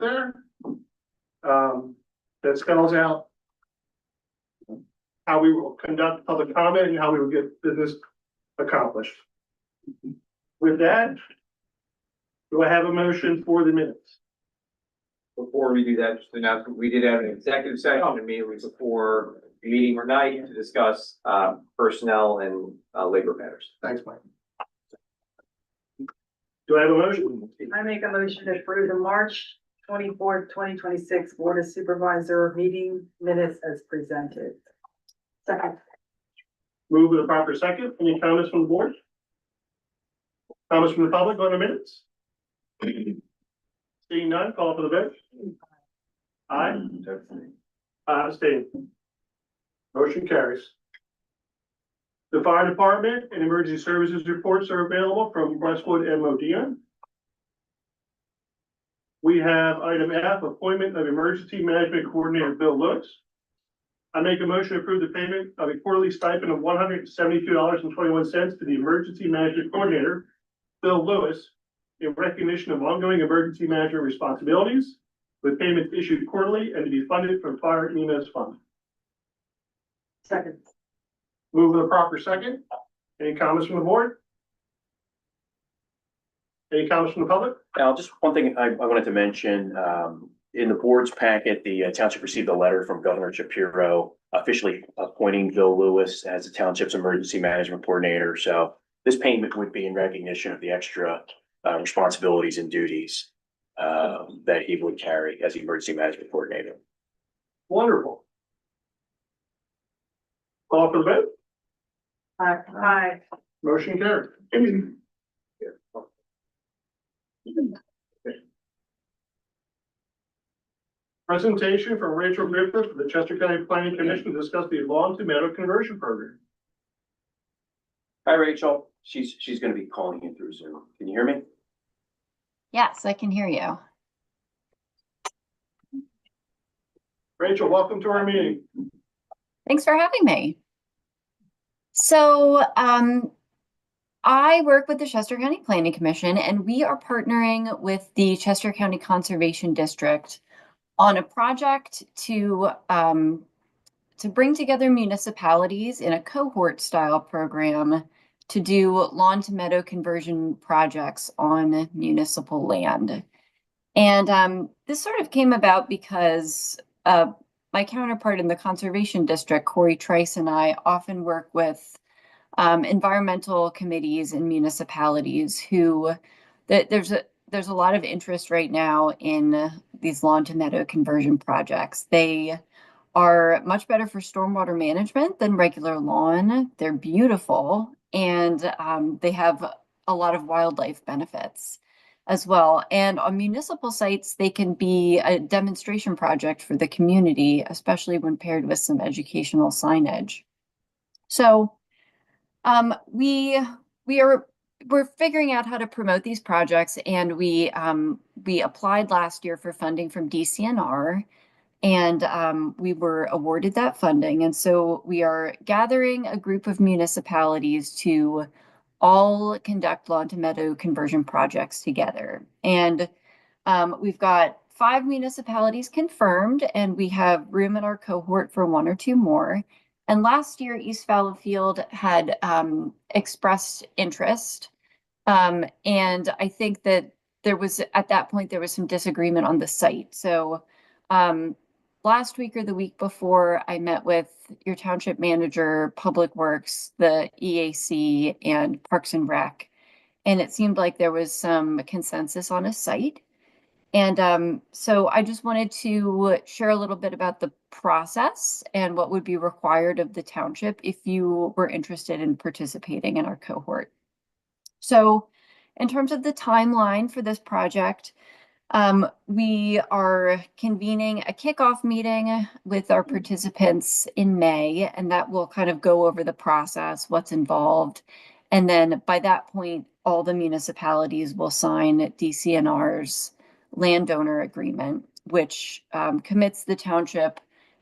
there. That spells out how we will conduct public comment and how we will get business accomplished. With that, do I have a motion for the minutes? Before we do that, just to announce, we did have an executive session immediately before the meeting tonight to discuss personnel and labor matters. Thanks, Mike. Do I have a motion? I make a motion to approve the March 24th, 2026 Board of Supervisor meeting minutes as presented. Second. Move with a proper second. Any comments from the board? Comments from the public on the minutes? Seeing none, call for the vote. Aye. Abstain. Motion carries. The fire department and emergency services reports are available from Westwood and Modena. We have item F, appointment of emergency management coordinator Bill Lewis. I make a motion to approve the payment of a quarterly stipend of $172.21 to the emergency management coordinator Bill Lewis in recognition of ongoing emergency management responsibilities, with payments issued quarterly and to be funded from fire EMS fund. Second. Move with a proper second. Any comments from the board? Any comments from the public? Now, just one thing I wanted to mention, in the board's packet, the township received a letter from Governor Shapiro officially appointing Bill Lewis as the township's emergency management coordinator. So this payment would be in recognition of the extra responsibilities and duties that he would carry as the emergency management coordinator. Wonderful. Call for the vote. Aye. Motion carried. Presentation from Rachel Griffith of the Chester County Planning Commission to discuss the lawn to meadow conversion program. Hi, Rachel. She's going to be calling in through Zoom. Can you hear me? Yes, I can hear you. Rachel, welcome to our meeting. Thanks for having me. So I work with the Chester County Planning Commission, and we are partnering with the Chester County Conservation District on a project to bring together municipalities in a cohort style program to do lawn to meadow conversion projects on municipal land. And this sort of came about because my counterpart in the Conservation District, Corey Trice, and I often work with environmental committees and municipalities who there's a lot of interest right now in these lawn to meadow conversion projects. They are much better for stormwater management than regular lawn. They're beautiful, and they have a lot of wildlife benefits as well. And on municipal sites, they can be a demonstration project for the community, especially when paired with some educational signage. So we're figuring out how to promote these projects, and we applied last year for funding from DCNR, and we were awarded that funding. And so we are gathering a group of municipalities to all conduct lawn to meadow conversion projects together. And we've got 5 municipalities confirmed, and we have room in our cohort for 1 or 2 more. And last year, East Fallowfield had expressed interest. And I think that at that point, there was some disagreement on the site. So last week or the week before, I met with your township manager, Public Works, the EAC, and Parks and Rec. And it seemed like there was some consensus on a site. And so I just wanted to share a little bit about the process and what would be required of the township if you were interested in participating in our cohort. So in terms of the timeline for this project, we are convening a kickoff meeting with our participants in May, and that will kind of go over the process, what's involved. And then by that point, all the municipalities will sign DCNR's landowner agreement, which commits the township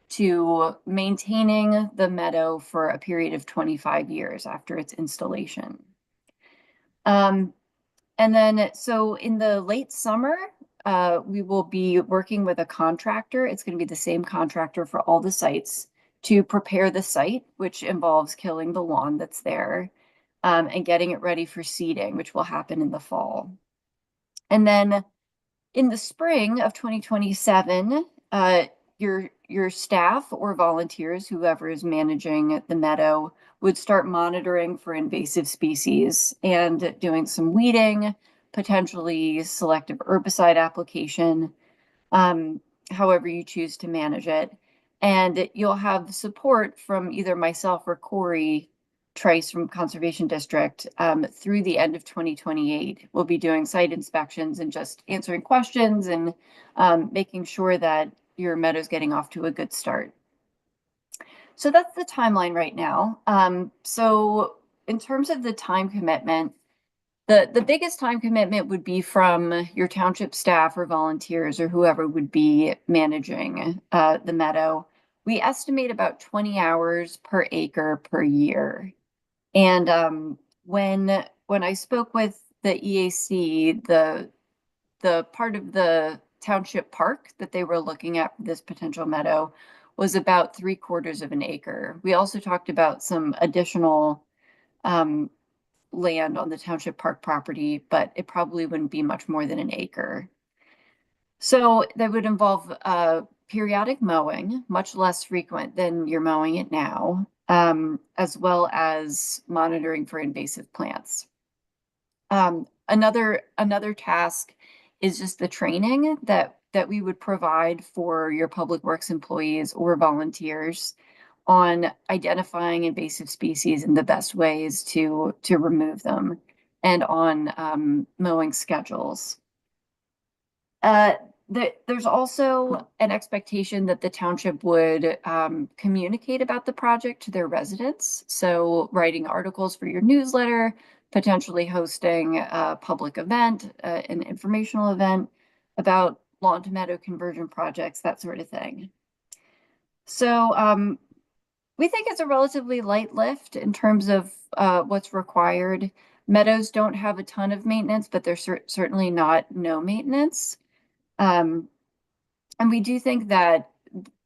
to maintaining the meadow for a period of 25 years after its installation. And then, so in the late summer, we will be working with a contractor. It's going to be the same contractor for all the sites to prepare the site, which involves killing the lawn that's there, and getting it ready for seeding, which will happen in the fall. And then in the spring of 2027, your staff or volunteers, whoever is managing the meadow, would start monitoring for invasive species and doing some weeding, potentially selective herbicide application, however you choose to manage it. And you'll have support from either myself or Corey Trice from Conservation District through the end of 2028. We'll be doing site inspections and just answering questions and making sure that your meadow's getting off to a good start. So that's the timeline right now. So in terms of the time commitment, the biggest time commitment would be from your township staff or volunteers or whoever would be managing the meadow. We estimate about 20 hours per acre per year. And when I spoke with the EAC, the part of the township park that they were looking at for this potential meadow was about 3/4 of an acre. We also talked about some additional land on the township park property, but it probably wouldn't be much more than an acre. So that would involve periodic mowing, much less frequent than you're mowing it now, as well as monitoring for invasive plants. Another task is just the training that we would provide for your public works employees or volunteers on identifying invasive species and the best ways to remove them, and on mowing schedules. There's also an expectation that the township would communicate about the project to their residents. So writing articles for your newsletter, potentially hosting a public event, an informational event about lawn to meadow conversion projects, that sort of thing. So we think it's a relatively light lift in terms of what's required. Meadows don't have a ton of maintenance, but they're certainly not no maintenance. And we do think that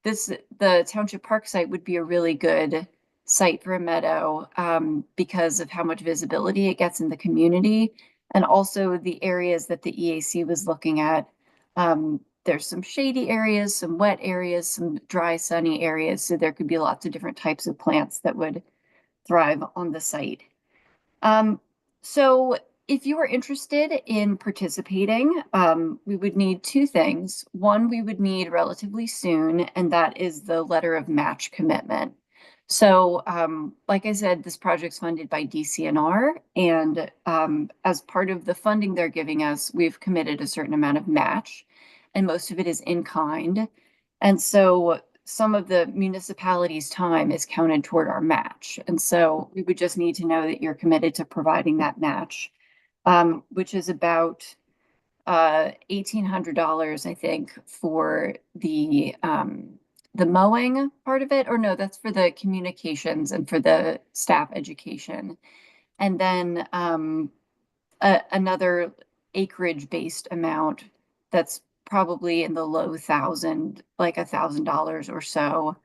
the township park site would be a really good site for a meadow because of how much visibility it gets in the community, and also the areas that the EAC was looking at. There's some shady areas, some wet areas, some dry, sunny areas. So there could be lots of different types of plants that would thrive on the site. So if you were interested in participating, we would need two things. One, we would need relatively soon, and that is the letter of match commitment. So like I said, this project's funded by DCNR, and as part of the funding they're giving us, we've committed a certain amount of match, and most of it is in kind. And so some of the municipality's time is counted toward our match. And so we would just need to know that you're committed to providing that match, which is about $1,800, I think, for the mowing part of it. Or no, that's for the communications and for the staff education. And then another acreage-based amount that's probably in the low thousand, like $1,000 or so,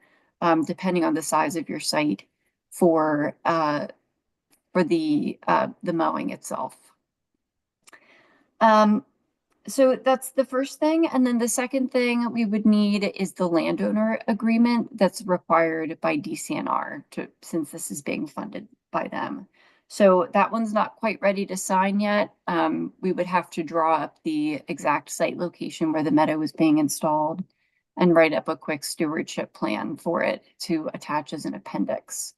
depending on the size of your site for the mowing itself. So that's the first thing. And then the second thing we would need is the landowner agreement that's required by DCNR since this is being funded by them. So that one's not quite ready to sign yet. We would have to draw up the exact site location where the meadow is being installed and write up a quick stewardship plan for it to attach as an appendix.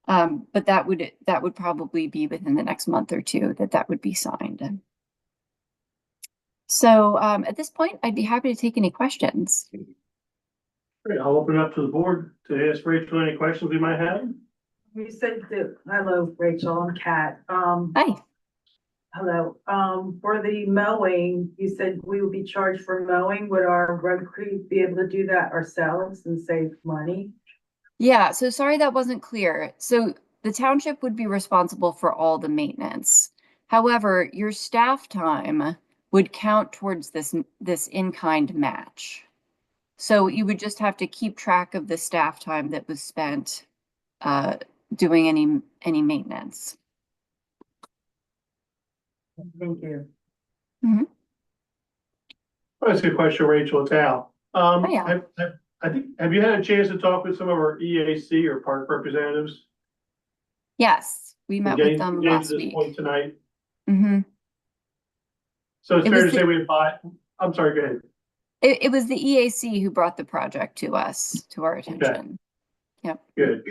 But that would probably be within the next month or two that would be signed. So at this point, I'd be happy to take any questions. Great, I'll open it up to the board to ask Rachel any questions we might have. You said that, hello, Rachel, I'm Kat. Hi. Hello, for the mowing, you said we would be charged for mowing. Would our road crew be able to do that ourselves and save money? Yeah, so sorry that wasn't clear. So the township would be responsible for all the maintenance. However, your staff time would count towards this in-kind match. So you would just have to keep track of the staff time that was spent doing any maintenance. Thank you. That's a good question, Rachel. It's Al. yeah. Have you had a chance to talk with some of our EAC or park representatives? Yes, we met with them Getting last to this week. point tonight. Mm-hmm. So it's It fair was to say we have I'm sorry, go ahead. It was the EAC who brought the project to us, to our attention. Yep. Good.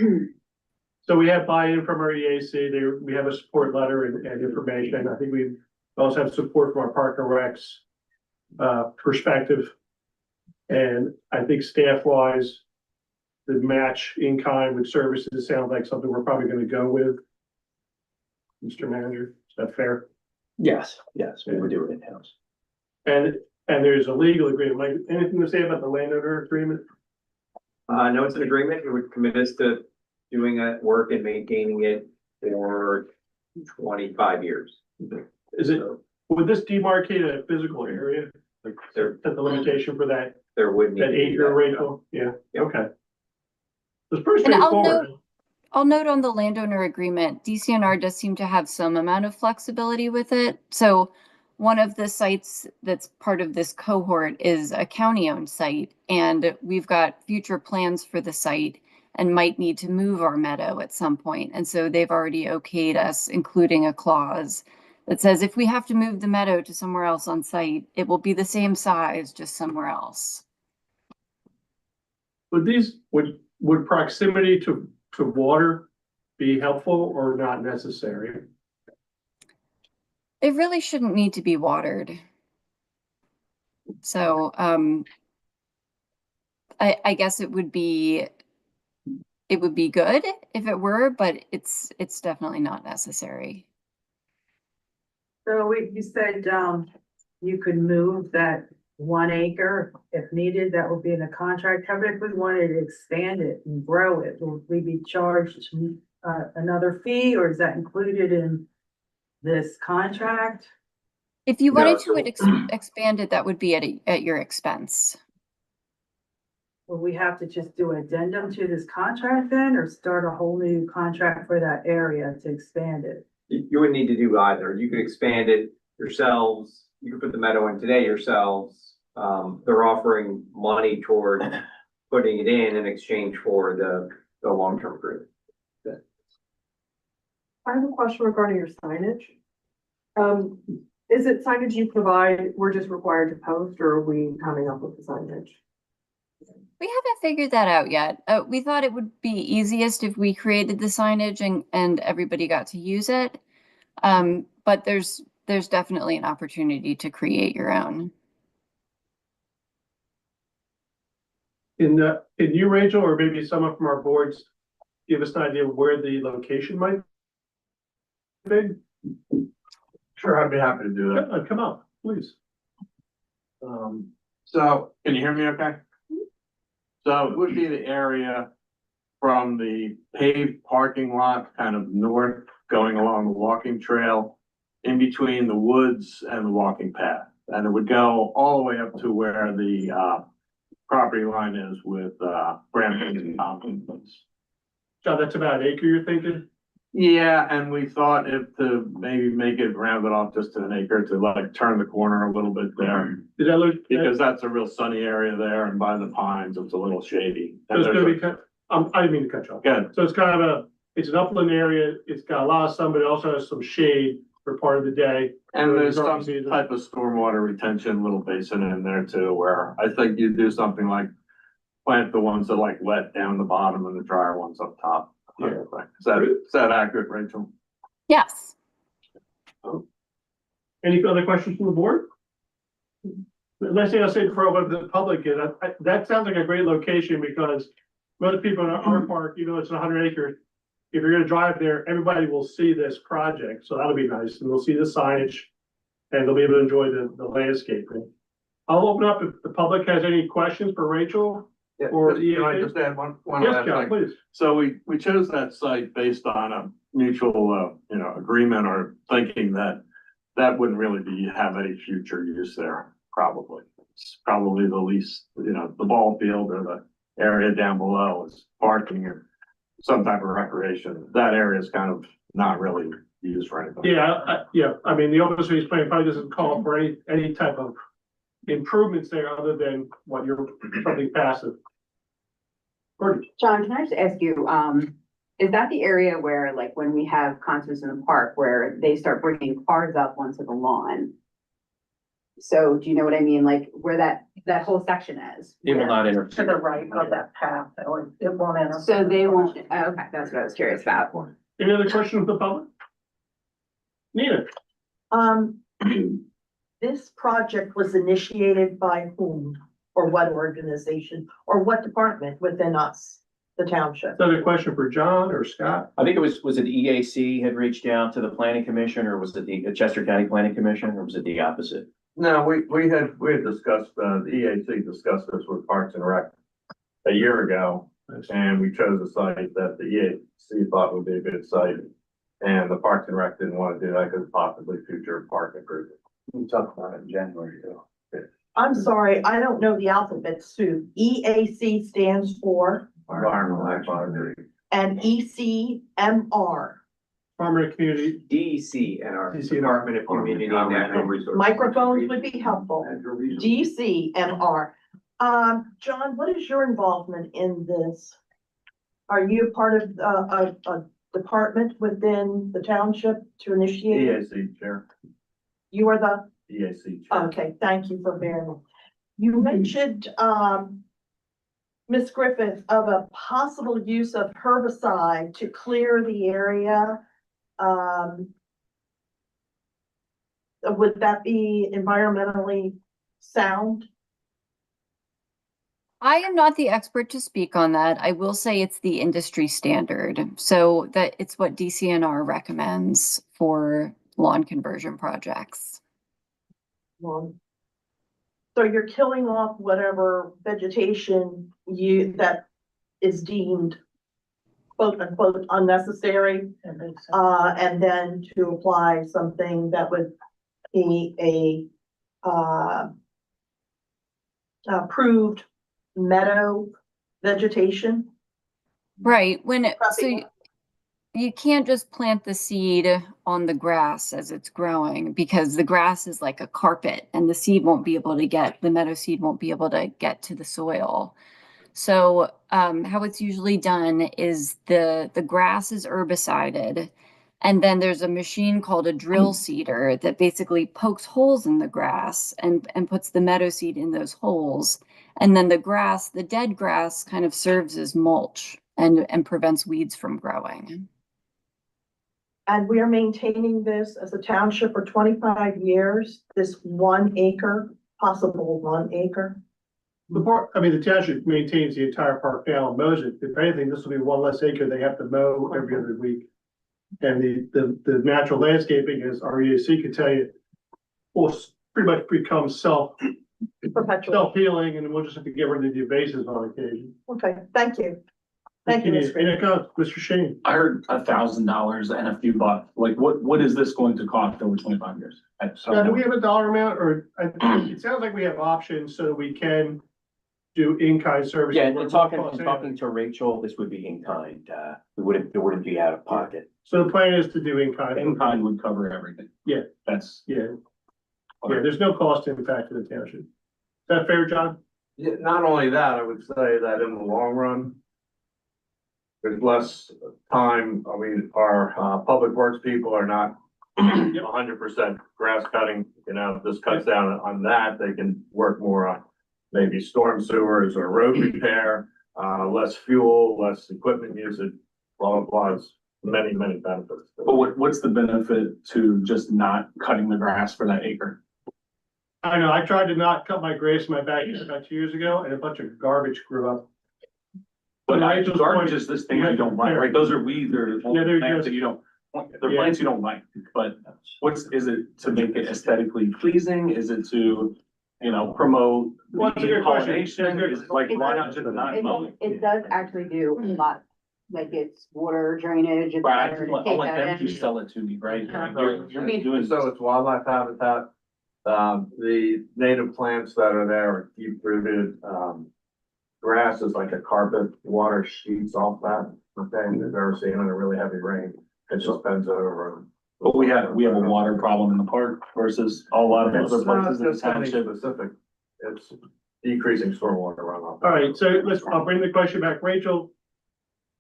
So we have buy-in from our EAC. We have a support letter and information. I think we also have support from our Park and Recs perspective. And I think staff-wise, the match in kind with services sounds like something we're probably going to go with. Mr. Manager, is that fair? Yes, we would do it in-house. And there's a legal agreement. Like, anything to say about the landowner agreement? No, it's an agreement. It would commit us to doing that work and maintaining it for 25 years. Is it, would this demarcate a physical area? Like, There, set the limitation for that, there would need that to be acre, that. Rachel? Yeah, Yep. okay. It's pretty And straightforward. I'll note on the landowner agreement, DCNR does seem to have some amount of flexibility with it. So one of the sites that's part of this cohort is a county-owned site, and we've got future plans for the site and might need to move our meadow at some point. And so they've already okayed us, including a clause that says if we have to move the meadow to somewhere else on site, it will be the same size, just somewhere else. Would proximity to water be helpful or not necessary? It really shouldn't need to be watered. So I guess it would be good if it were, but it's definitely not necessary. So you said, you could move that 1 acre if needed, that would be in the contract. How about if we wanted to expand it and grow it? Will we be charged another fee, or is that included in this contract? If you No, wanted so- to expand it, that would be at your expense. Will we have to just do an addendum to this contract then, or start a whole new contract for that area to expand it? You wouldn't need to do either. You could expand it yourselves. You could put the meadow in today yourselves. They're offering money toward putting it in exchange for the long-term agreement. I have a question regarding your signage. Is it signage you provide, we're just required to post, or are we coming up with the signage? We haven't figured that out yet. We thought it would be easiest if we created the signage and everybody got to use it. But there's definitely an opportunity to create your own. Can you, Rachel, or maybe someone from our boards, give us an idea of where the location might be? Sure, I'd be happy to do that. Come up, please. So can you hear me okay? So it would be the area from the paved parking lot, kind of north, going along the walking trail, in between the woods and the walking path. And it would go all the way up to where the property line is with Brampton and Tompkins. So that's about an acre, you're thinking? Yeah, and we thought if to maybe make it rounded off just to an acre to like turn the corner a little bit there. Did that look? Because that's a real sunny area there, and by the pines, it's a little shady. So it's gonna be kind, I didn't mean to cut you off. Good. So it's kind of it's an upland area, it's got a lot of sun, but it also has some shade for part of the day. And there's some type of stormwater retention, little basin in there too, where I think you do something like plant the ones that like wet down the bottom and the drier ones up top. Yeah. Is that accurate, Rachel? Yes. Any other questions from the board? The last thing I'll say before I go to the public is that sounds like a great location because most people in our park, it's 100 acres. If you're gonna drive there, everybody will see this project, so that'll be nice, and they'll see the signage and they'll be able to enjoy the landscaping. I'll open up if the public has any questions for Rachel. Yeah, Or can I just add one Yes, last John, thing? please. So we chose that site based on a mutual, agreement or thinking that that wouldn't really have any future use there, probably. It's probably the least, the ball field or the area down below is parking or some type of recreation. That area is kind of not really used for anything. Yeah, I mean, the open space plan probably doesn't call for any type of improvements there other than what you're, something passive. Gordy? John, can I just ask you, is that the area where, like, when we have concerts in the park, where they start bringing cars up onto the lawn? So do you know what I mean? Like, where that whole section is? It will not enter. To the right of that path, it won't enter. So they won't, oh, okay, that's what I was curious about. Any other questions from the public? Nina? This project was initiated by whom, or what organization, or what department within us, the township? Another question for John or Scott? I think was it EAC had reached out to the planning commission, or was it the Chester County Planning Commission, or was it the opposite? No, we had discussed, the EAC discussed this with Parks and Rec a year ago. And we chose a site that the EAC thought would be a good site. And the Parks and Rec didn't want to do that because possibly future park improvement. We talked about it in January too. I'm sorry, I don't know the alphabet soup. EAC stands for, Environmental Action. and ECMR. Farmer and Community. DCNR, DCNR. Department of Community and Natural Resources. Microphones would be helpful. DCMR. John, what is your involvement in this? Are you part of a department within the township to initiate? EAC chair, You are the, EAC chair. okay, thank you for bearing with. You mentioned, Ms. Griffith, of a possible use of herbicide to clear the area. Would that be environmentally sound? I am not the expert to speak on that. I will say it's the industry standard. So that it's what DCNR recommends for lawn conversion projects. So you're killing off whatever vegetation that is deemed quote unquote unnecessary. And then to apply something that would be approved meadow vegetation. Right. So Prepping. you can't just plant the seed on the grass as it's growing, because the grass is like a carpet and the seed won't be able to the meadow seed won't be able to get to the soil. So how it's usually done is the grass is herbicided, and then there's a machine called a drill seeder that basically pokes holes in the grass and puts the meadow seed in those holes. And then the dead grass kind of serves as mulch and prevents weeds from growing. And we are maintaining this as a township for 25 years, this 1 acre, possible 1 acre. The township maintains the entire park now and mows it. If anything, this will be one less acre they have to mow every other week. And the natural landscaping, as our EAC could tell you, will pretty much become Perpetual. self-healing, and we'll just have to get rid of the invasives on occasion. Okay, thank you. Thank you, Ms. Any comments? Mr. Shane? I heard $1,000 and a few bucks. Like, what is this going to cost over 25 years? Do we have a dollar amount, or it sounds like we have options so that we can do in-kind service? Yeah, and talking to Rachel, this would be in kind. It wouldn't be out of pocket. So the plan is to do in-kind. In-kind would cover everything. Yeah. That's. Yeah, there's no cost impact to the township. Is that fair, John? Yeah, not only that, I would say that in the long run, there's less time. I mean, our public works people are not 100% grass cutting. This cuts down on that. They can work more on maybe storm sewers or road repair, less fuel, less equipment usage, blah, blah, blah. Many benefits. But what's the benefit to just not cutting the grass for that acre? I know, I tried to not cut my grass in my backyard about 2 years ago, and a bunch of garbage grew up. But I just garbage point- is this thing you don't like, right? Those are weeds or Yeah, they're plants just- that you don't, they're plants you don't like. But is it to make it aesthetically pleasing? Is it to, promote Well, it's a good question. pollination? Is it like, why not just not mow? It does actually do a lot like it's water drainage. it's Right, better to I'll take let that them in. just sell it to me, right? Yeah. You're doing. So it's wildlife habitat. The native plants that are there are deep rooted. Grass is like a carpet, water sheets off that. Okay, if you've ever seen it in a really heavy rain, it just bends over. But we have a water problem in the park versus a lot of It's other not places in the just any township. specific, it's decreasing stormwater runoff. All right, so I'll bring the question back. Rachel,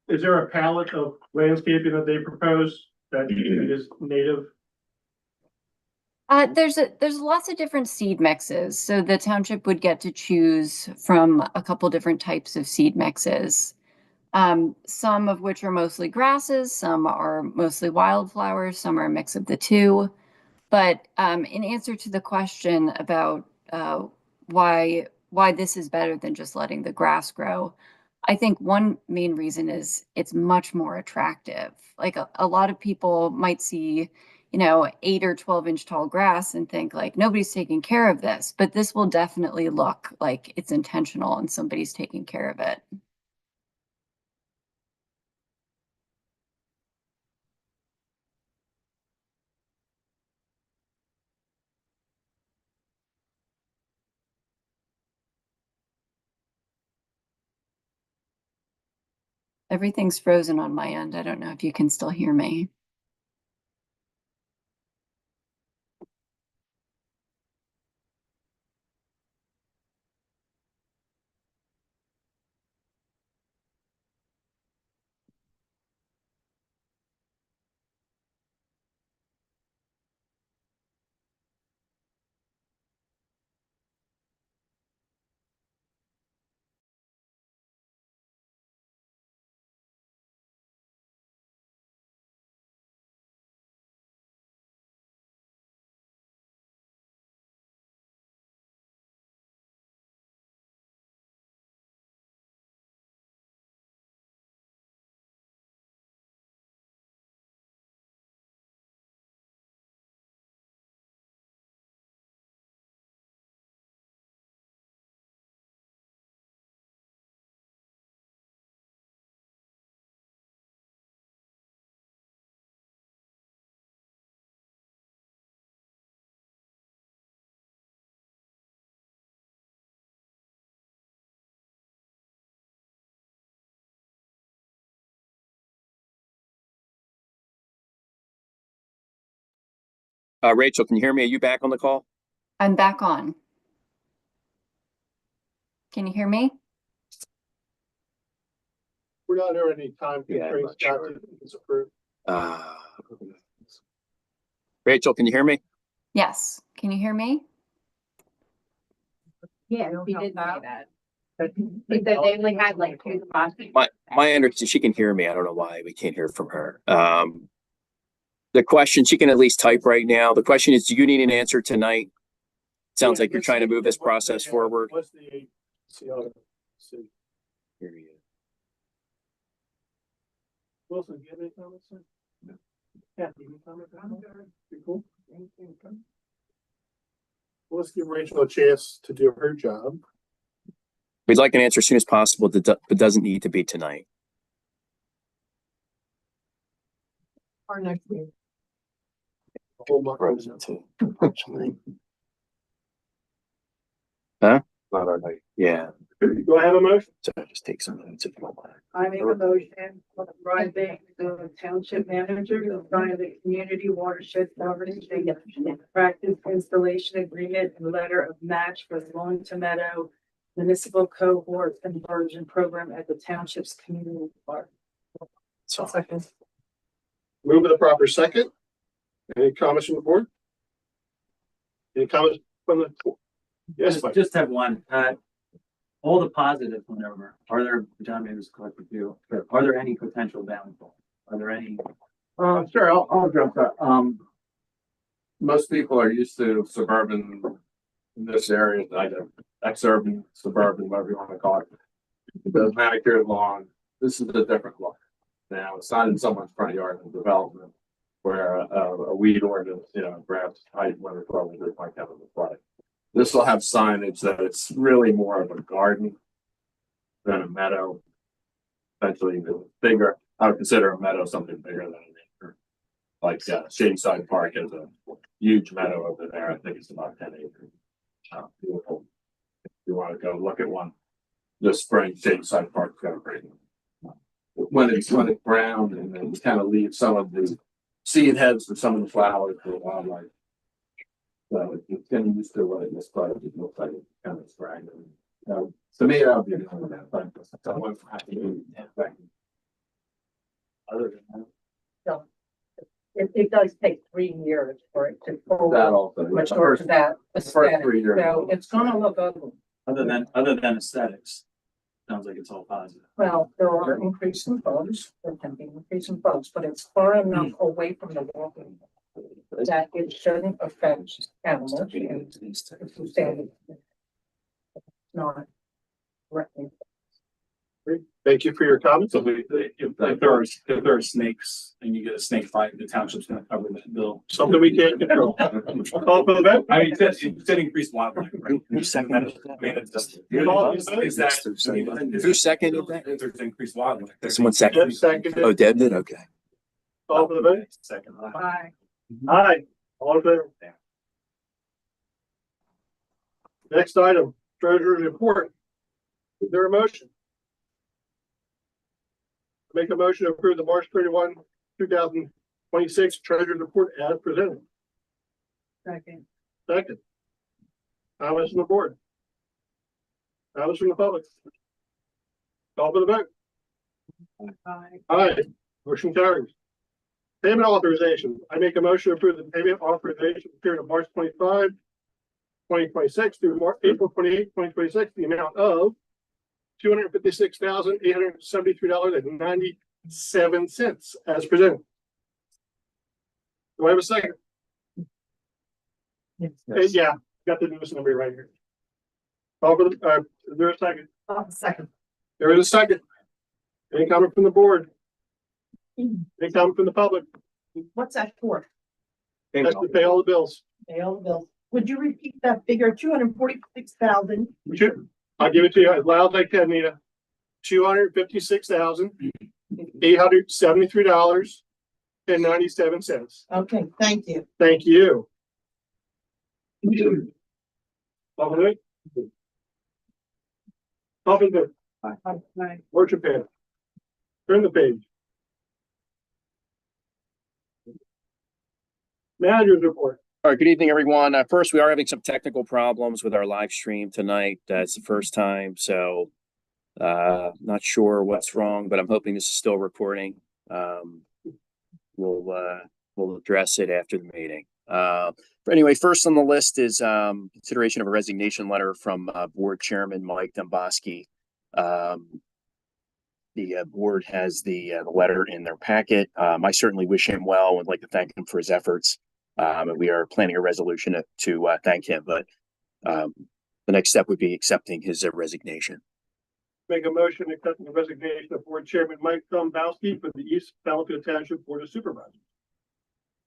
is there a palette of landscaping that they propose that is native? There's lots of different seed mixes, so the township would get to choose from a couple different types of seed mixes. Some of which are mostly grasses, some are mostly wildflowers, some are a mix of the two. But in answer to the question about why this is better than just letting the grass grow, I think one main reason is it's much more attractive. Like a lot of people might see, 8 or 12-inch tall grass and think like nobody's taking care of this, but this will definitely look like it's intentional and somebody's taking care of it. Everything's frozen on my end. I don't know if you can still hear me. Rachel, can you hear me? Are you back on the call? I'm back on. Can you hear me? We're not under any time Yeah, I'm constraints. not Got sure. to- it's approved. Rachel, can you hear me? Yes. Can you hear me? Yeah, he did say that. He said they only had like 2 spots. My understanding, she can hear me. I don't know why we can't hear from her. The question, she can at least type right now. The question is, do you need an answer tonight? Sounds like you're trying to move this process forward. What's the see. Wilson, do you have any comments, sir? No. Yeah, do you have any comments? You cool? Well, let's give Rachel a chance to do her job. We'd like an answer as soon as possible, but doesn't need to be tonight. Our next meeting. Frozen too, unfortunately. Huh? Not our night. Yeah, Do I have a motion? so just take some notes if you don't mind. I make a motion authorizing the township manager to sign the community watershed governance and practice installation agreement and letter of match for the Long to Meadow Municipal Cohort Conversion Program at the township's community park. So, Second. Move with a proper second. Any comments from the board? Any comments from the board? Yes, Mike. Just have one, all the positives went over. Are there, John, maybe this is correct with you, are there any potential downfalls? Are there any? Sure, I'll jump that. Most people are used to suburban in this area, I do, exurban, suburban, whatever you want to call it. The manicured lawn, this is a different look. Now, it's not in someone's front yard in development where a weed ordinance, grass height, whatever, probably just like that in the flood. This will have signage that it's really more of a garden than a meadow. Potentially bigger, I would consider a meadow something bigger than an acre. Like, Shadeside Park has a huge meadow over there, I think it's about 10 acres. Beautiful. If you wanna go look at one this spring, Shadeside Park's got a great one. When it's brown and then kind of leave some of the seed heads for some of the flowers for wildlife. So it's getting used to what it looks like. It looks like it's kind of scraggly. To me, that would be the only that, but someone have to do that. Other than that. It does take 3 years for it to fully That also. mature to that First aesthetic, 3 years. so it's gonna look ugly. Other than aesthetics, sounds like it's all positive. Well, there are increasing bugs, there can be increasing bugs, but it's far enough away from the walking that it shouldn't affect animals. And if you say it's not threatening. Thank you for your comments. So if there are snakes and you get a snake bite, the township's gonna cover that bill. Something we can't control. Call for the vote. I mean, it said increased wildlife, right? Who seconded I mean, it's just. Is that? Who seconded that? If there's increased wildlife. Someone seconded? Jeff seconded. Oh, Deb did? Okay. Call for the vote. Second. Bye. Aye. All in favor? Next item, treasurer's report. Is there a motion? Make a motion to approve the March 31, 2026 treasurer's report as presented. Second. Second. Comments from the board? Comments from the public? Call for the vote. Bye. Aye. Motion carries. Payment authorization. I make a motion to approve the payment authorization period of March 25, 2026 through April 28, 2026, the amount of $256,873.97 as presented. Do I have a second? Yeah, got the newest number right here. Call for the, is there a second? Second. There is a second. Any comment from the board? Any comment from the public? What's that for? That's to pay all the bills. Pay all the bills. Would you repeat that figure, 246,000? We should, I'll give it to you as loud as I can, Nita. $256,873.97. Okay, thank you. Thank you. Public. Public. Motion pad. Turn the page. Manager's report. All right, good evening, everyone. First, we are having some technical problems with our live stream tonight. It's the first time, so not sure what's wrong, but I'm hoping this is still recording. We'll address it after the meeting. But anyway, first on the list is consideration of a resignation letter from Board Chairman Mike Domboski. The board has the letter in their packet. I certainly wish him well and would like to thank him for his efforts. And we are planning a resolution to thank him, but the next step would be accepting his resignation. Make a motion accepting the resignation of Board Chairman Mike Domboski for the East Battlefield Township Board of Supervisors.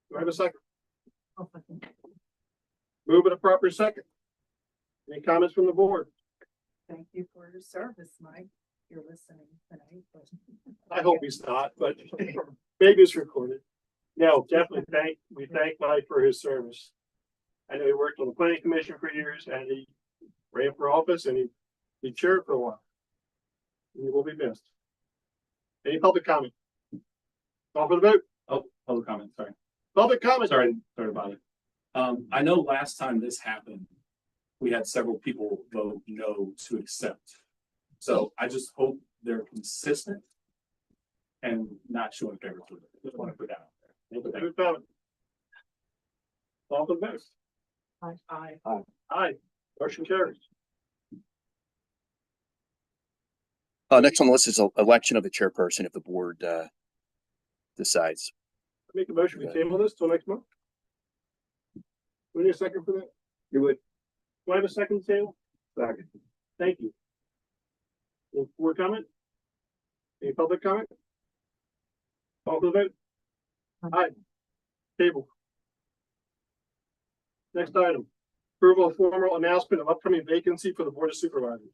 Do I have a second? Move in a proper second. Any comments from the board? Thank you for your service, Mike. You're listening tonight. I hope he's not, but maybe it's recorded. No, definitely we thank Mike for his service. I know he worked on the planning commission for years and he ran for office and he chaired for a while. He will be missed. Any public comment? Call for the vote. Oh, public comment, sorry. Public comment. Sorry about it. I know last time this happened, we had several people vote no to accept. So I just hope they're consistent and not showing favoritism. Just want to put that out there. Public comment. Call for the vote. Aye. Aye. Motion carries. Next on the list is election of the chairperson if the board decides. Make a motion, we table this till next month. We need a second for that? You would. Do I have a second table? Second. Thank you. Any board comment? Any public comment? Call for the vote. Aye. Table. Next item, approval of formal announcement of upcoming vacancy for the Board of Supervisors.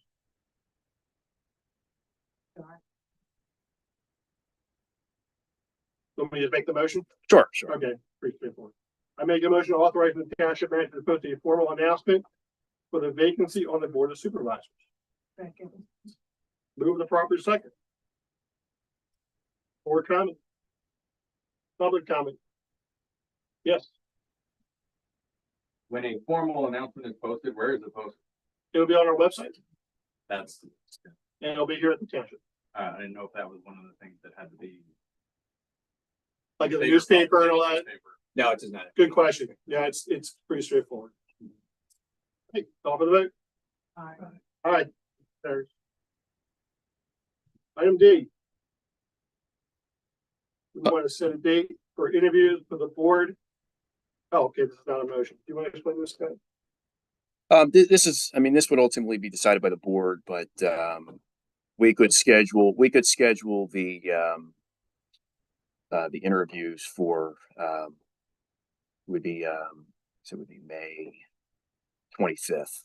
Want me to make the motion? Sure, sure. Okay, pretty straightforward. I make a motion authorizing the township manager to post a formal announcement for the vacancy on the board of supervisors. Move the proper second. Board comment. Public comment. Yes, When a formal announcement is posted, where is it posted? it'll be on our website That's, and it'll be here at the township, I didn't know if that was one of the things that had to be. like in the newspaper and all that. No, it does not. Good question. Yeah, it's pretty straightforward. Hey, call for the vote. All right, there's. Item D. We want to set a date for interviews for the board. Oh, okay, this is not a motion. Do you want to explain this, guy? This is, I mean, this would ultimately be decided by the board, but, we could schedule the interviews for, would be, so it would be May 25th.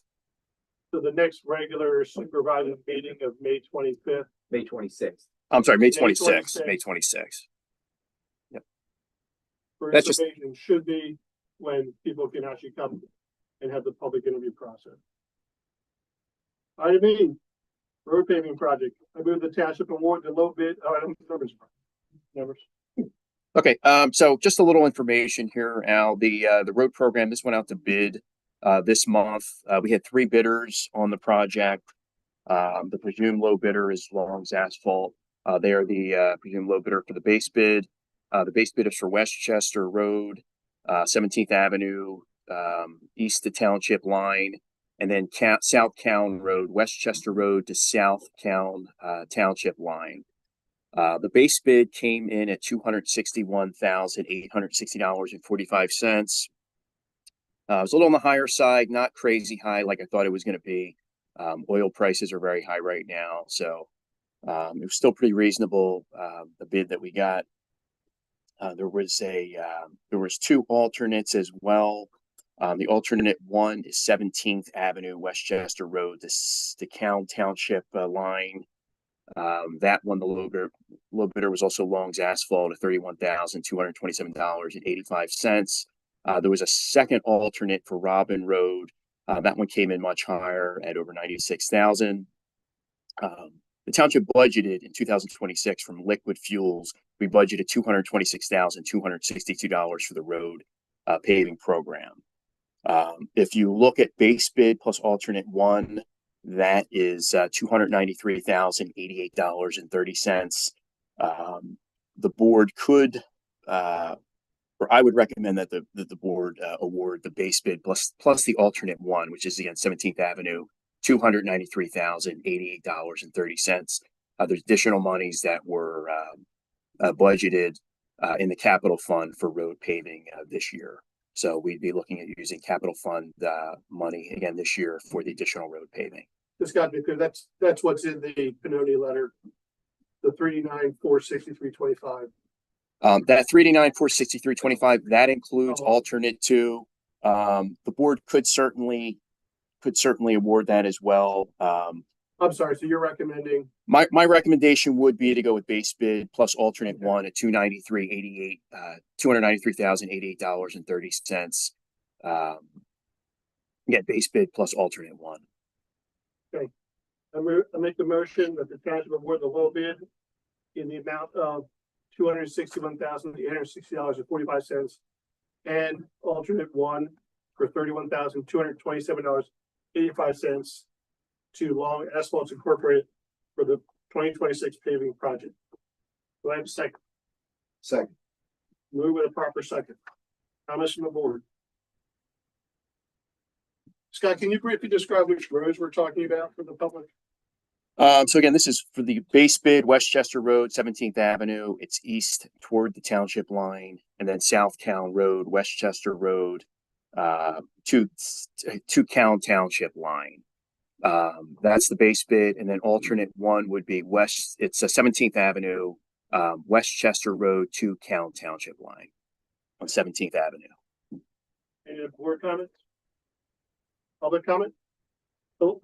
So the next regular supervisor meeting of May 25th. May 26th. I'm sorry, May May 26th, 26th. May 26th. For That's just- information should be when people can actually come and have the public interview process. Item E, road paving project. I move the township award the low bid, I don't numbers. Okay, so just a little information here, Al, the road program, this went out to bid, this month. We had 3 bidders on the project. The presumed low bidder is Long's Asphalt. They are the, presumed low bidder for the base bid. The base bid is for Westchester Road, 17th Avenue, east to Township line, and then South Cowan Road, Westchester Road to South Cowan, Township line. The base bid came in at $261,860.45. It was a little on the higher side, not crazy high like I thought it was going to be. Oil prices are very high right now, so it was still pretty reasonable. The bid that we got. There was 2 alternates as well. The alternate one is 17th Avenue, Westchester Road, the Cowan Township line. That one, the low bidder was also Long's Asphalt at $31,227.85. There was a second alternate for Robin Road. That one came in much higher at over $96,000. The township budgeted in 2026 from liquid fuels. We budgeted $226,262 for the road paving program. If you look at base bid plus alternate one, that is $293,088.30. The board could, or I would recommend that the board award the base bid plus the alternate one, which is again 17th Avenue, $293,088.30. There's additional monies that were budgeted in the capital fund for road paving this year. So we'd be looking at using capital fund money again this year for the additional road paving. This got me, because that's what's in the Pinoni letter, the 3946325. That 3946325, that includes Oh. alternate 2. The board could certainly award that as well. I'm sorry, so you're recommending, My recommendation would be to go with base bid plus alternate one at $293,088.30. Yeah, base bid plus alternate one. I make the motion that the township award the low bid in the amount of $261,860.45 and alternate one for $31,227.85 to Long Asphalt Incorporated for the 2026 paving project. Do I have a second? Second. Move with a proper second. Comments from the board? Scott, can you briefly describe which roads we're talking about for the public? So again, this is for the base bid, Westchester Road, 17th Avenue. It's east toward the township line, and then South Cowan Road, Westchester Road, to Cowan Township line. That's the base bid, and then alternate one would be it's a 17th Avenue, Westchester Road to Cowan Township line on 17th Avenue. Any board comments? Public comment? Oh,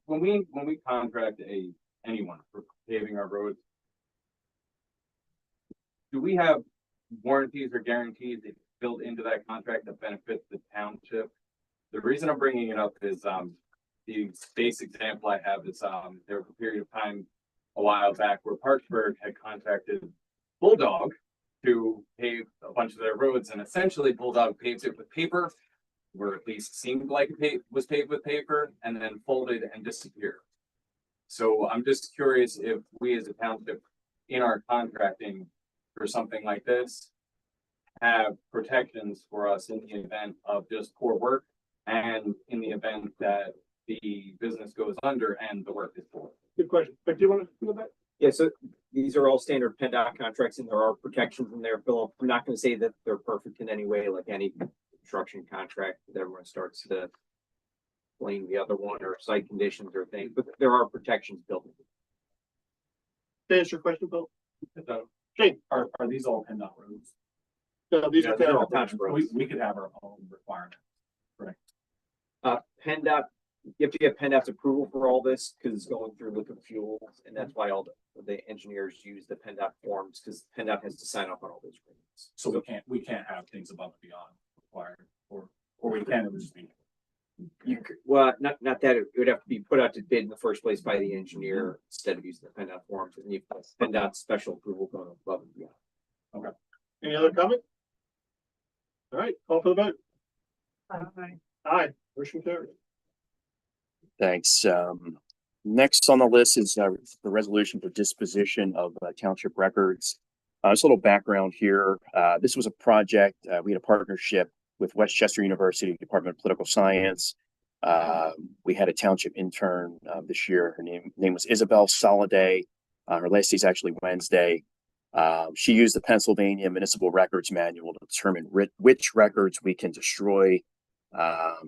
When we contract anyone for paving our roads, do we have warranties or guarantees that built into that contract that benefit the township? The reason I'm bringing it up is, the base example I have is, there was a period of time a while back where Parksburg had contacted Bulldog to pave a bunch of their roads, and essentially Bulldog paved it with paper, or at least seemed like it was paved with paper, and then folded and disappeared. So I'm just curious if we as a township in our contracting for something like this have protections for us in the event of just poor work and in the event that the business goes under and the work is poor. Good question. But do you want to do that? Yeah, so these are all standard PennDOT contracts and there are protections in there, Philip. I'm not gonna say that they're perfect in any way, like any construction contract that everyone starts to blame the other one or site conditions or things, but there are protections built in. To answer your question, Bill? Are these all PennDOT roads? No, these Yeah, are they're all town. township roads. We could have our own requirement. PennDOT, you have to get PennDOT's approval for all this because it's going through liquid fuels, and that's why all the engineers use the PennDOT forms, because PennDOT has to sign off on all those agreements. So we can't have things above and beyond required, or we can, it would just be. You could, well, not that, it would have to be put out to bid in the first place by the engineer instead of using the PennDOT forms, and you have PennDOT special approval going above and beyond. Any other comment? All right, call for the vote. Aye, motion carried. Thanks. Next on the list is the resolution for disposition of township records. Just a little background here. This was a project, we had a partnership with Westchester University Department of Political Science. We had a township intern this year. Her name was Isabel Soliday. Her last day is actually Wednesday. She used the Pennsylvania Municipal Records Manual to determine which records we can destroy.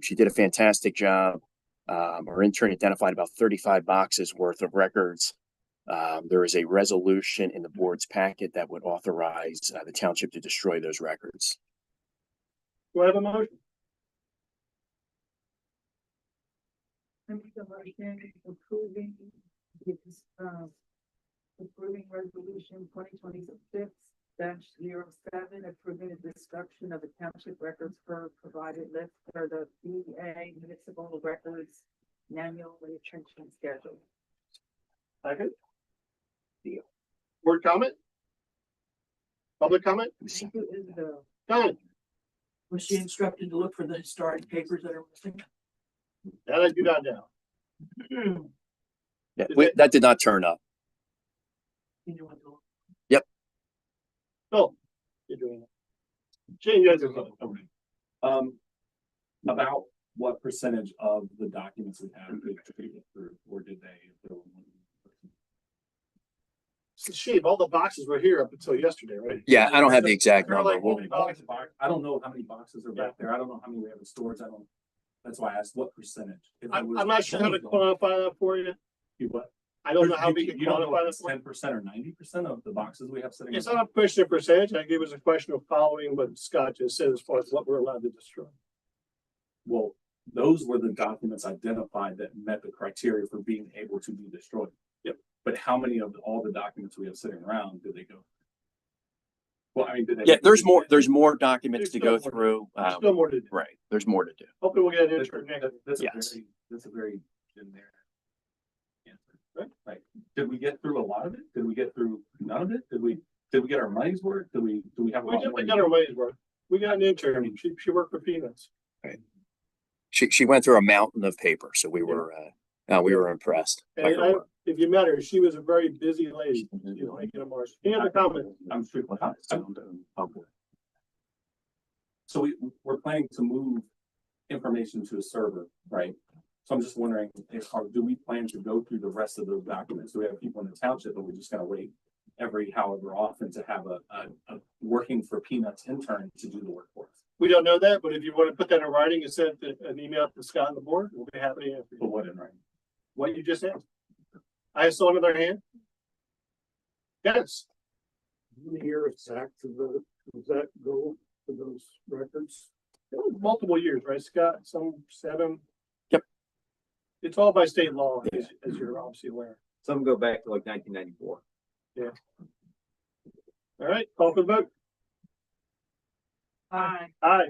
She did a fantastic job. Our intern identified about 35 boxes worth of records. There is a resolution in the board's packet that would authorize the township to destroy those records. Do I have a motion? Approving resolution 2026-07, approving the destruction of the township records for provided list for the BA municipal records manual retrenchment schedule. Second. Deal. Board comment? Public comment? Thank you, Isabel. Done. Was she instructed to look for the historic papers that are missing? That I do not know. Yeah, that did not turn up. Oh, you're doing it. Shane, you guys are. About what percentage of the documents we have did they get through, or did they? Shane, all the boxes were here up until yesterday, right? Yeah, I don't have the exact They're number. like, We'll- I don't know how many boxes are back there. I don't know how many we have in storage. That's why I asked what percentage. If it I'm was not sure how to quantify that for you. What? I don't know how we can You don't know quantify if that for you. 10% or 90% of the boxes we have sitting. It's not a question of percentage. I gave us a question of following what Scott just said as far as what we're allowed to destroy. Well, those were the documents identified that met the criteria for being able to be destroyed. Yep. But how many of all the documents we have sitting around did they go? Well, I mean, did they? Yeah, there's more documents to There's go still through. There's still more to do. Right, there's more to do. Hopefully we'll get an That's intern next. Yes. That's a very in there. Right. Right. Did we get through a lot of it? Did we get through none of it? Did we get our money's worth? Do we have? A We lot definitely more? got our ways worth. We got an intern. She worked for peanuts. She went through a mountain of paper, so we were impressed. by And her work. if you met her, she was a very busy lady. You know, making a march. Any other comments? I'm sure. So we're planning to move information to a server, right? So I'm just wondering, do we plan to go through the rest of those documents? Do we have people in the township, but we're just gonna wait every however often to have a working for peanuts intern to do the work for us? We don't know that, but if you want to put that in writing and send an email to Scott and the board, we'll be happy to answer But you. what in writing? What you just asked. I saw another hand. Yes. Year exact does that go to those records? It was multiple years, right, Scott? Some 7. Yep. It's all by state law, as you're obviously aware. Some go back to like 1994. Yeah. All right, call for the vote. Aye. Aye.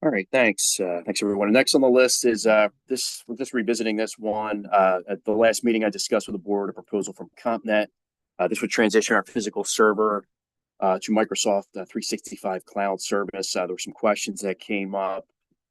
All right, thanks. Thanks, everyone. Next on the list is we're just revisiting this one. At the last meeting, I discussed with the board a proposal from CompNet. This would transition our physical server to Microsoft 365 cloud service. There were some questions that came up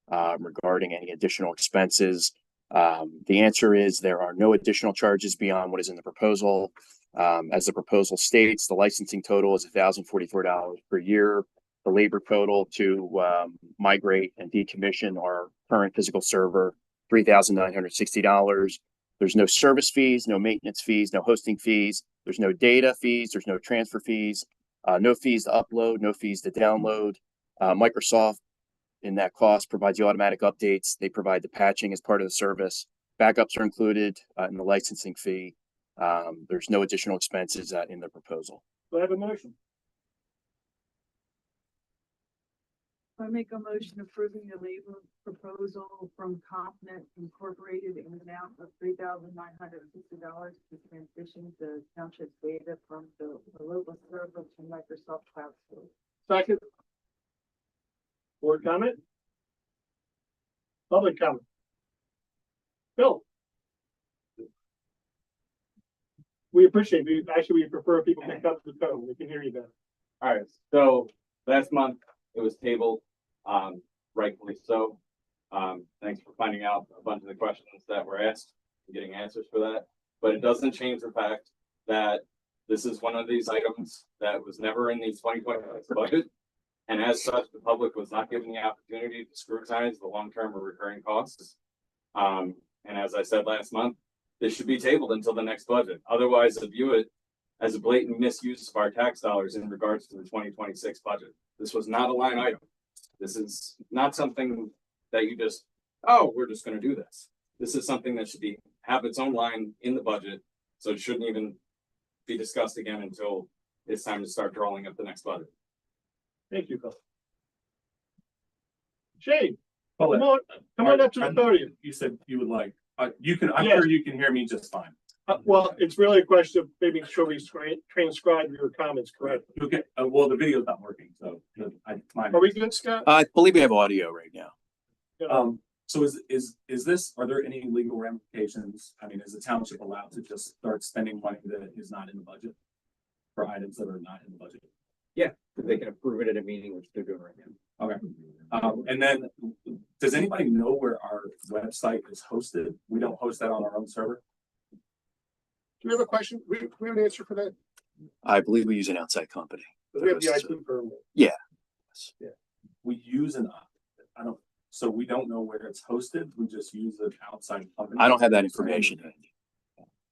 regarding any additional expenses. The answer is there are no additional charges beyond what is in the proposal. As the proposal states, the licensing total is $1,044 per year. The labor total to migrate and decommission our current physical server, $3,960. There's no service fees, no maintenance fees, no hosting fees. There's no data fees. There's no transfer fees, no fees to upload, no fees to download. Microsoft, in that cost, provides the automatic updates. They provide the patching as part of the service. Backups are included in the licensing fee. There's no additional expenses in the proposal. Do I have a motion? I make a motion approving the labor proposal from CompNet Incorporated in an amount of $3,960 to transition the township's data from the local server to Microsoft Cloud Storage. Second. Board comment? Public comment? Bill? We appreciate it. We prefer people pick up the phone. We can hear you better. All right, so last month it was tabled, rightfully so. Thanks for finding out a bunch of the questions that were asked and getting answers for that. But it doesn't change the fact that this is one of these items that was never in the 2026 budget. And as such, the public was not given the opportunity to scrutinize the long-term or recurring costs. And as I said last month, this should be tabled until the next budget. Otherwise, I view it as a blatant misuse of our tax dollars in regards to the 2026 budget. This was not a line item. This is not something that you just, oh, we're just going to do this. This is something that should have its own line in the budget. So it shouldn't even be discussed again until it's time to start drawing up the next budget. Thank you, Bill. Shane, Well, come on up to the podium. You said you would like, you can, I'm Yes. sure you can hear me just fine. Well, it's really a question of making sure we transcribe your comments correctly. Okay, well, the video's not working, so Are we good, Scott? I believe we have audio right now. So is this, are there any legal ramifications? I mean, is the township allowed to just start spending money that is not in the budget for items that are not in the budget? Yeah, they can approve it at a meeting, which they're doing right now. Okay. And then, does anybody know where our website is hosted? We don't host that on our own server? Do we have a question? We have an answer for that? I believe we use an outside company. We have the IT firm. Yeah. We use so we don't know where it's hosted. We just use an outside company. I don't have that information.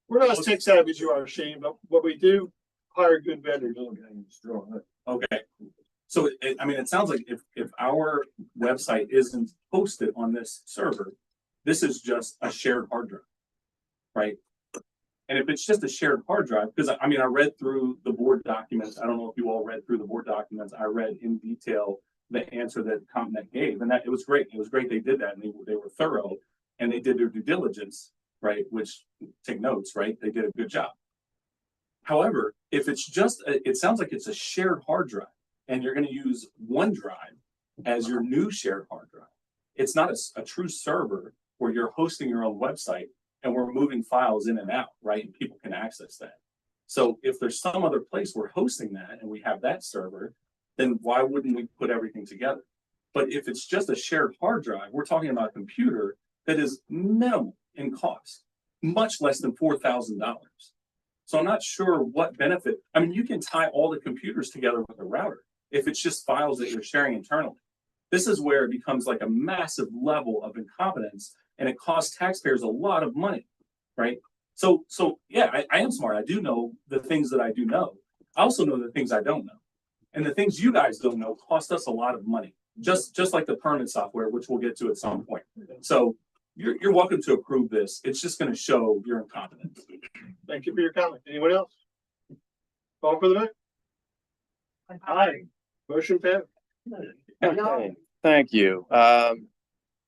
We're not as tech savvy as you are, Shane, but what we do, hire good vendors. Okay. So it sounds like if our website isn't hosted on this server, this is just a shared hard drive, right? And if it's just a shared hard drive, because I read through the board documents. I don't know if you all read through the board documents. I read in detail the answer that CompNet gave, and that it was great. It was great they did that, and they were thorough, and they did their due diligence, right? Which, take notes, right? They did a good job. However, if it's just, it sounds like it's a shared hard drive, and you're going to use OneDrive as your new shared hard drive. It's not a true server where you're hosting your own website and we're moving files in and out, right? And people can access that. So if there's some other place we're hosting that and we have that server, then why wouldn't we put everything together? But if it's just a shared hard drive, we're talking about a computer that is minimal in cost, much less than $4,000. So I'm not sure what benefit. You can tie all the computers together with a router if it's just files that you're sharing internally. This is where it becomes like a massive level of incompetence, and it costs taxpayers a lot of money, right? So yeah, I am smart. I do know the things that I do know. I also know the things I don't know. And the things you guys don't know cost us a lot of money, just like the permit software, which we'll get to at some point. So you're welcome to approve this. It's just going to show your incompetence. Thank you for your comment. Anyone else? Call for the vote. Aye. Motion passed. Okay, thank you.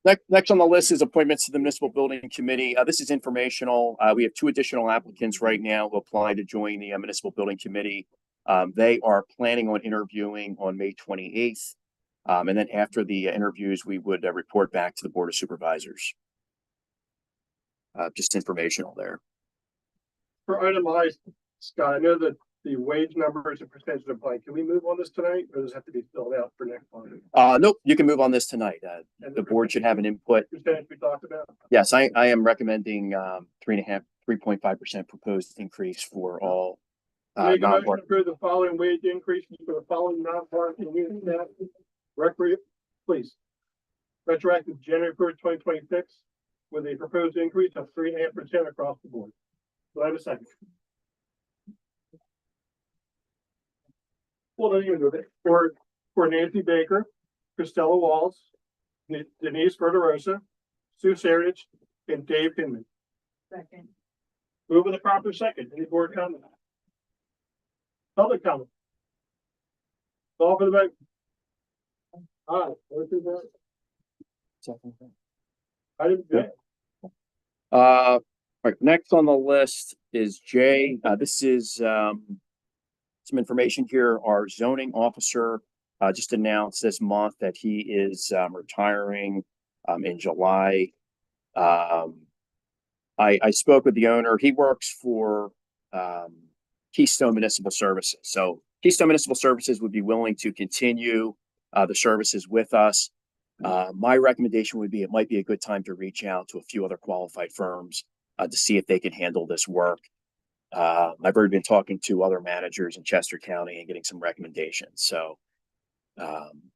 Next on the list is appointments to the Municipal Building Committee. This is informational. We have 2 additional applicants right now who applied to join the Municipal Building Committee. They are planning on interviewing on May 28th. And then after the interviews, we would report back to the Board of Supervisors. Just informational there. For item I, Scott, I know that the wage numbers and percentage of blank. Can we move on this tonight, or does it have to be filled out for next month? Nope, you can move on this tonight. And The board should have an input. percentage we talked about? Yes, I am recommending 3.5% proposed increase for all Make a motion to non-part. approve the following wage increases for the following non-parking unit staff. Please. Retroactive January 1st, 2026, with a proposed increase of 3.5% across the board. Do I have a second? Well, then you do it. For Nancy Baker, Christella Walls, Denise Verderosa, Sue Saric, and Dave Hinman. Second. Move with a proper second. Any board comment? Public comment? Call for the vote. Aye. Motion carries. Item J. Right, next on the list is J. This is some information here. Our zoning officer just announced this month that he is retiring in July. I spoke with the owner. He works for Keystone Municipal Services. So Keystone Municipal Services would be willing to continue the services with us. My recommendation would be it might be a good time to reach out to a few other qualified firms to see if they can handle this work. I've already been talking to other managers in Chester County and getting some recommendations. So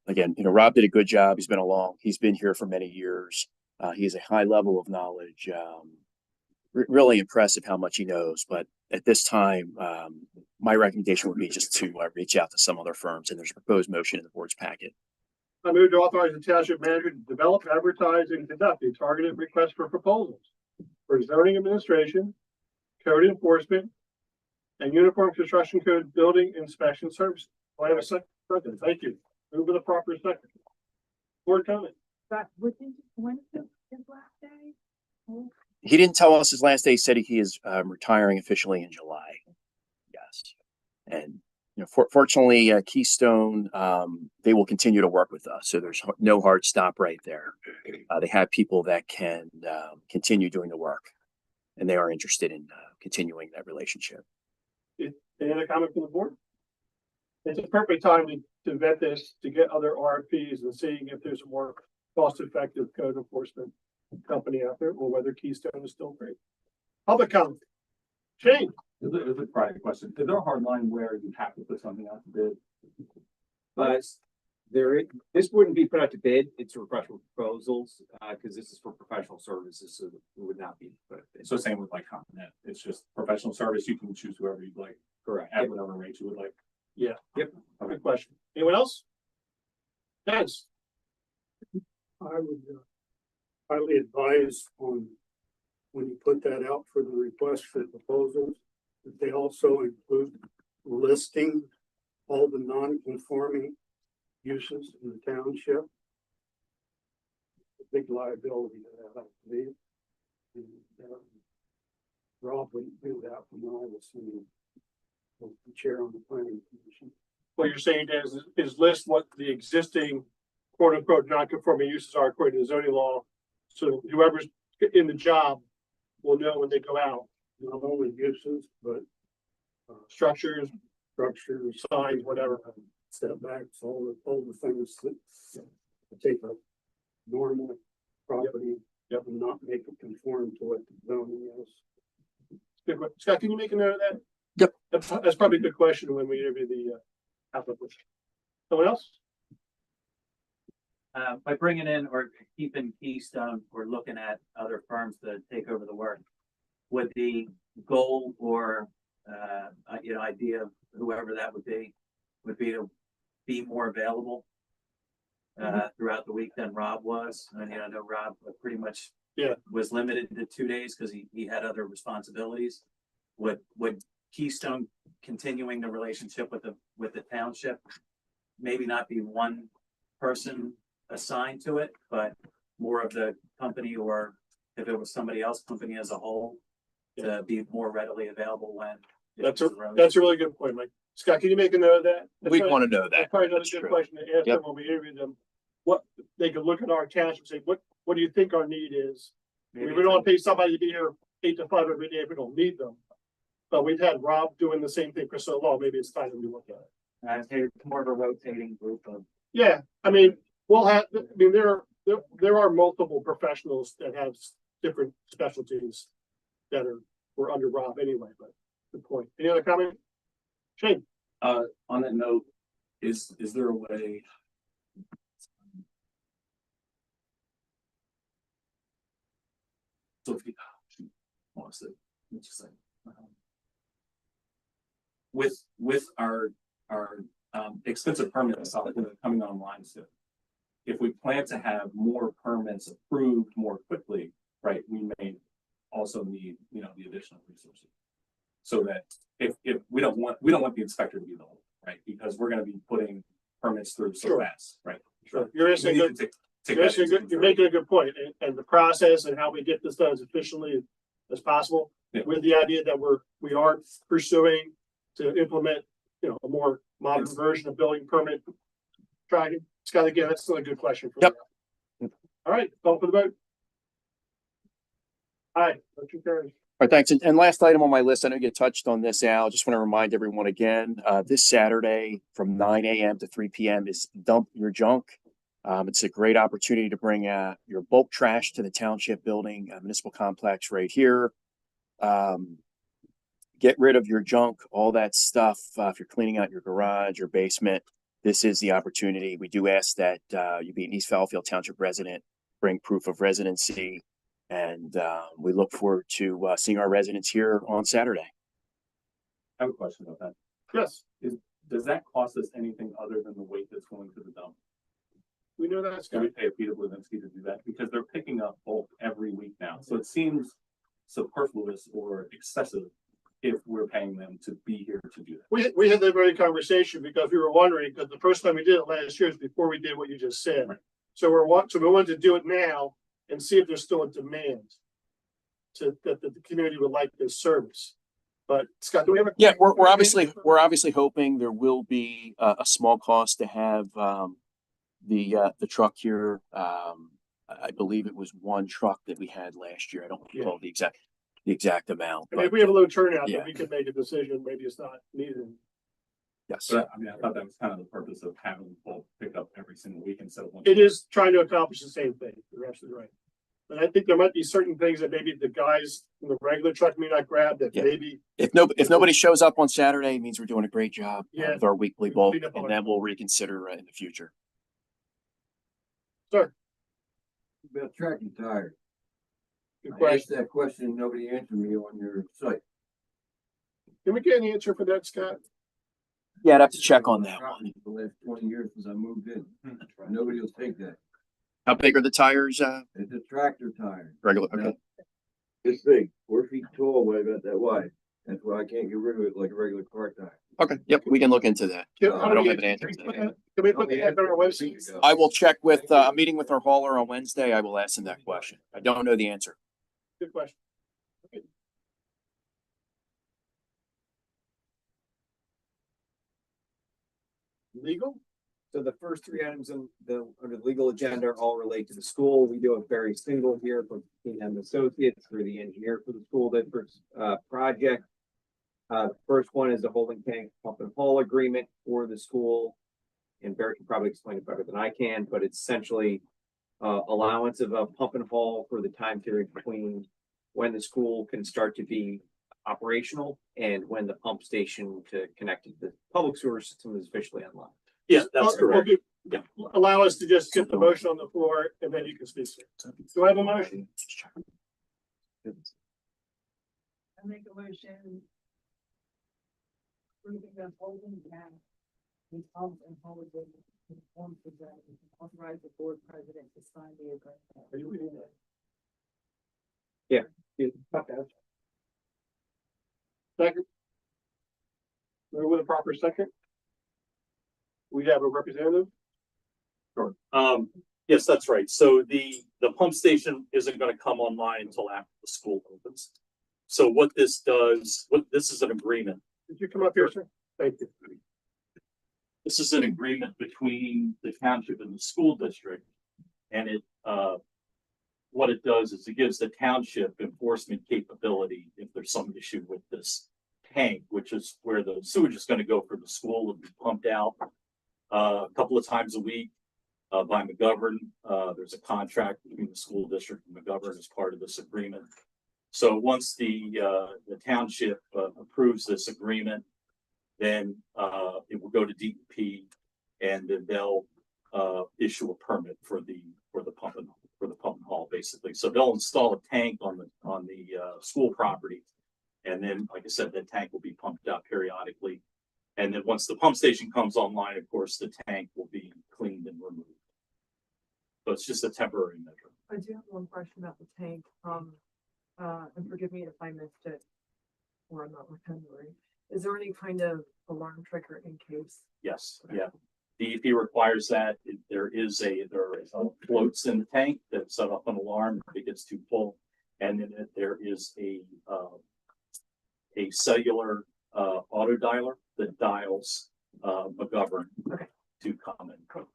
again, Rob did a good job. He's been here for many years. He has a high level of knowledge. Really impressive how much he knows. But at this time, my recommendation would be just to reach out to some other firms, and there's a proposed motion in the board's packet. I move to authorize the township manager to develop, advertise, and conduct a targeted request for proposals for zoning administration, code enforcement, and uniform construction code building inspection services. Do I have a second? Thank you. Move with a proper second. Board comment? But when is his last day? He didn't tell us his last day. He said he is retiring officially in July. Yes. And fortunately, Keystone, they will continue to work with us. So there's no hard stop right there. They have people that can continue doing the work, and they are interested in continuing that relationship. Any other comment from the board? It's a perfect time to vet this, to get other RFPs and seeing if there's a more cost-effective code enforcement company out there, or whether Keystone is still great. Public comment. Shane. It's a private question. Is there a hard line where you have to put something out to bid? But this wouldn't be put out to bid. It's a request for proposals, because this is for professional services, so it would not be put. So same with like Continent, it's just professional service, you can choose whoever you'd like, Correct. at whatever rate you would like. Yeah. Yep. Good question. Anyone else? Yes. I would highly advise on when you put that out for the request for proposals, that they also include listing all the non-conforming uses in the township. A big liability to that, I believe. And, Rob wouldn't do that when I was the chair on the planning commission. What you're saying is list what the existing quote unquote non-conforming uses are according to zoning law. So whoever's in the job will know when they go out. Not only uses, but Structures, signs, whatever, setbacks, all the things that take a normal property and not make it conform to what the zoning is. good question. Scott, can you make a note of that? Yep. That's probably a good question when we interview the applicant. Someone else? By bringing in or keeping Keystone, or looking at other firms to take over the work, would the goal or idea of whoever that would be to be more available throughout the week than Rob was? I mean, I know Rob pretty much was limited to 2 days because he had other responsibilities. Would Keystone continuing the relationship with the township maybe not be one person assigned to it, but more of the company, or if it was somebody else, company as a whole, to be more readily available when. That's a really good point, Mike. Scott, can you make a note of that? We'd want to know That's that. probably another That's good true. question to ask Yep. them when we interview them. What, they could look at our cash and say, what do you think our need is? We don't want to pay somebody to be here 8 to 5 every day if we don't need them. But we've had Rob doing the same thing for so long, maybe it's time to look at it. I'd say it's more of a rotating group of. Yeah, I mean, there are multiple professionals that have different specialties that were under Rob anyway, but good point. Any other comment? Shane? On that note, is there a way? So if you, honestly, let's just say, with our expensive permits coming online soon. If we plan to have more permits approved more quickly, right, we may also need, the additional resources. So that if we don't want the inspector to be the whole, right, because we're gonna be putting permits through so Sure. fast, right? Sure. You're asking We need to take that into you're making a good point, and the process and how we get this done as efficiently as possible. Yeah. With the idea that we are pursuing to implement, a more modern version of building permit tracking. Scott, again, that's still a good question. Yep. All right, call for the vote. Aye, motion carries. All right, thanks. And last item on my list, I know you touched on this, Al. Just want to remind everyone again, this Saturday from 9 a.m. to 3 p.m. is Dump Your Junk. It's a great opportunity to bring your bulk trash to the township building, municipal complex right here. Get rid of your junk, all that stuff. If you're cleaning out your garage, your basement, this is the opportunity. We do ask that you be an East Fallowfield Township resident, bring proof of residency. And we look forward to seeing our residents here on Saturday. I have a question about that. Yes, Does that cost us anything other than the weight that's going to the dump? we know that's Do we good. pay a Peter Levinsky to do that? Because they're picking up bulk every week now. So it seems superfluous or excessive if we're paying them to be here to do that. We had that very conversation because we were wondering, because the first time we did it last year is before we did what you just said. Right. So we wanted to do it now and see if there's still a demand that the community would like this service. But Scott, do we have a? Yeah, we're obviously hoping there will be a small cost to have the truck here. I believe it was one truck that we had last year. I don't recall the exact amount. I mean, if we have a low turnout, yeah. then we could make a decision. Maybe it's not needed. Yes. But I thought that was kind of the purpose of having bulk pick up every single week instead of one. It is trying to accomplish the same thing. You're absolutely right. But I think there might be certain things that maybe the guys in the regular truck may not grab that Yeah. maybe. If nobody shows up on Saturday, it means we're doing a great job Yeah. with our weekly bulk, Clean up all and then we'll reconsider in the future. Sir, About tracking tires. good I asked question. that question, and nobody answered me on your site. Can we get an answer for that, Scott? Yeah, I'd have to check on that one. The last 20 years since I moved in, nobody will take that. How big are the tires? It's a tractor tire. Regular. Okay. This big, 4 feet tall, but about that wide. That's why I can't get rid of it like a regular car tire. Okay. Yep. We can look into that. Can I don't have an answer. Can we put that on our website? I will check with a meeting with our hauler on Wednesday. I will ask him that question. I don't know the answer. Good question. Okay. Legal? So the first three items under the legal agenda all relate to the school. We do a very single here from P&M Associates for the engineer for the school district project. The first one is the holding tank pump and haul agreement for the school. And Barrett can probably explain it better than I can, but it's essentially allowance of a pump and haul for the time period between when the school can start to be operational and when the pump station to connect to the public sewer system is officially unlocked. Yeah, that's correct. Yeah. Allow us to just get the motion on the floor and then you can speak. Do I have a motion? I make a motion. Approving the holding down. The pump and hold authorize the board president to sign the agreement. Are you reading that? Second. Move with a proper second. We have a representative. Sure. Yes, that's right. So the pump station isn't gonna come online until after the school opens. So what this does, this is an agreement. Did you come up here, sir? Thank you. This is an agreement between the township and the school district. And what it does is it gives the township enforcement capability if there's some issue with this tank, which is where the sewage is gonna go for the school and be pumped out a couple of times a week by McGovern. There's a contract between the school district and McGovern as part of this agreement. So once the township approves this agreement, then it will go to DEP, and then they'll issue a permit for the pumping hall, basically. So they'll install a tank on the school property, and then, like I said, the tank will be pumped out periodically. And then once the pump station comes online, of course, the tank will be cleaned and removed. So it's just a temporary measure. I do have one question about the tank, and forgive me if I missed it, or I'm not remembering. Is there any kind of alarm trigger in case? Yes, yeah. DEP requires that. There are floats in the tank that set off an alarm if it gets too full. And then there is a cellular auto dialer that dials McGovern to come and pump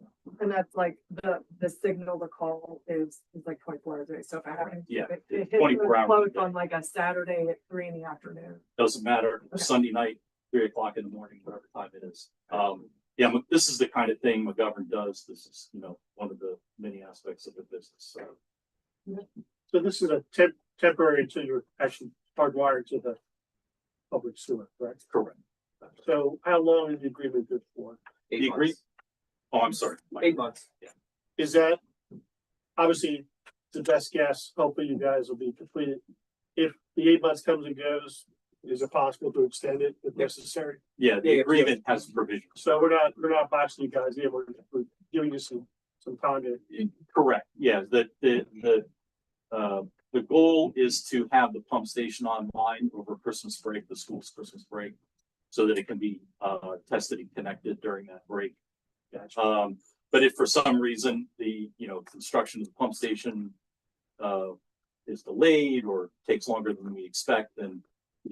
it. And that's like the signal to call is like 24 hours a day. So if I have Yeah, it 24 hours a floats day. on like a Saturday at 3 in the afternoon. Doesn't matter, Okay. Sunday night, 3 o'clock in the morning, whatever time it is. Yeah, this is the kind of thing McGovern does. This is, one of the many aspects of the business. So this is a temporary until you're actually hardwired to the public sewer, correct? Correct. So how long is the agreement good for? Eight The agree- months. Oh, I'm sorry. 8 months. Yeah. Is that, obviously, the best guess, hopefully you guys will be completed. If the 8 months comes and goes, is it possible to extend it if necessary? Yeah, the Yeah, agreement has provisions. So we're not boxing you guys in, we're giving you some time to. Correct, yeah, the goal is to have the pump station online over Christmas break, the school's Christmas break, so that it can be tested and connected during that break. But if for some reason the construction of the pump station is delayed or takes longer than we expect, then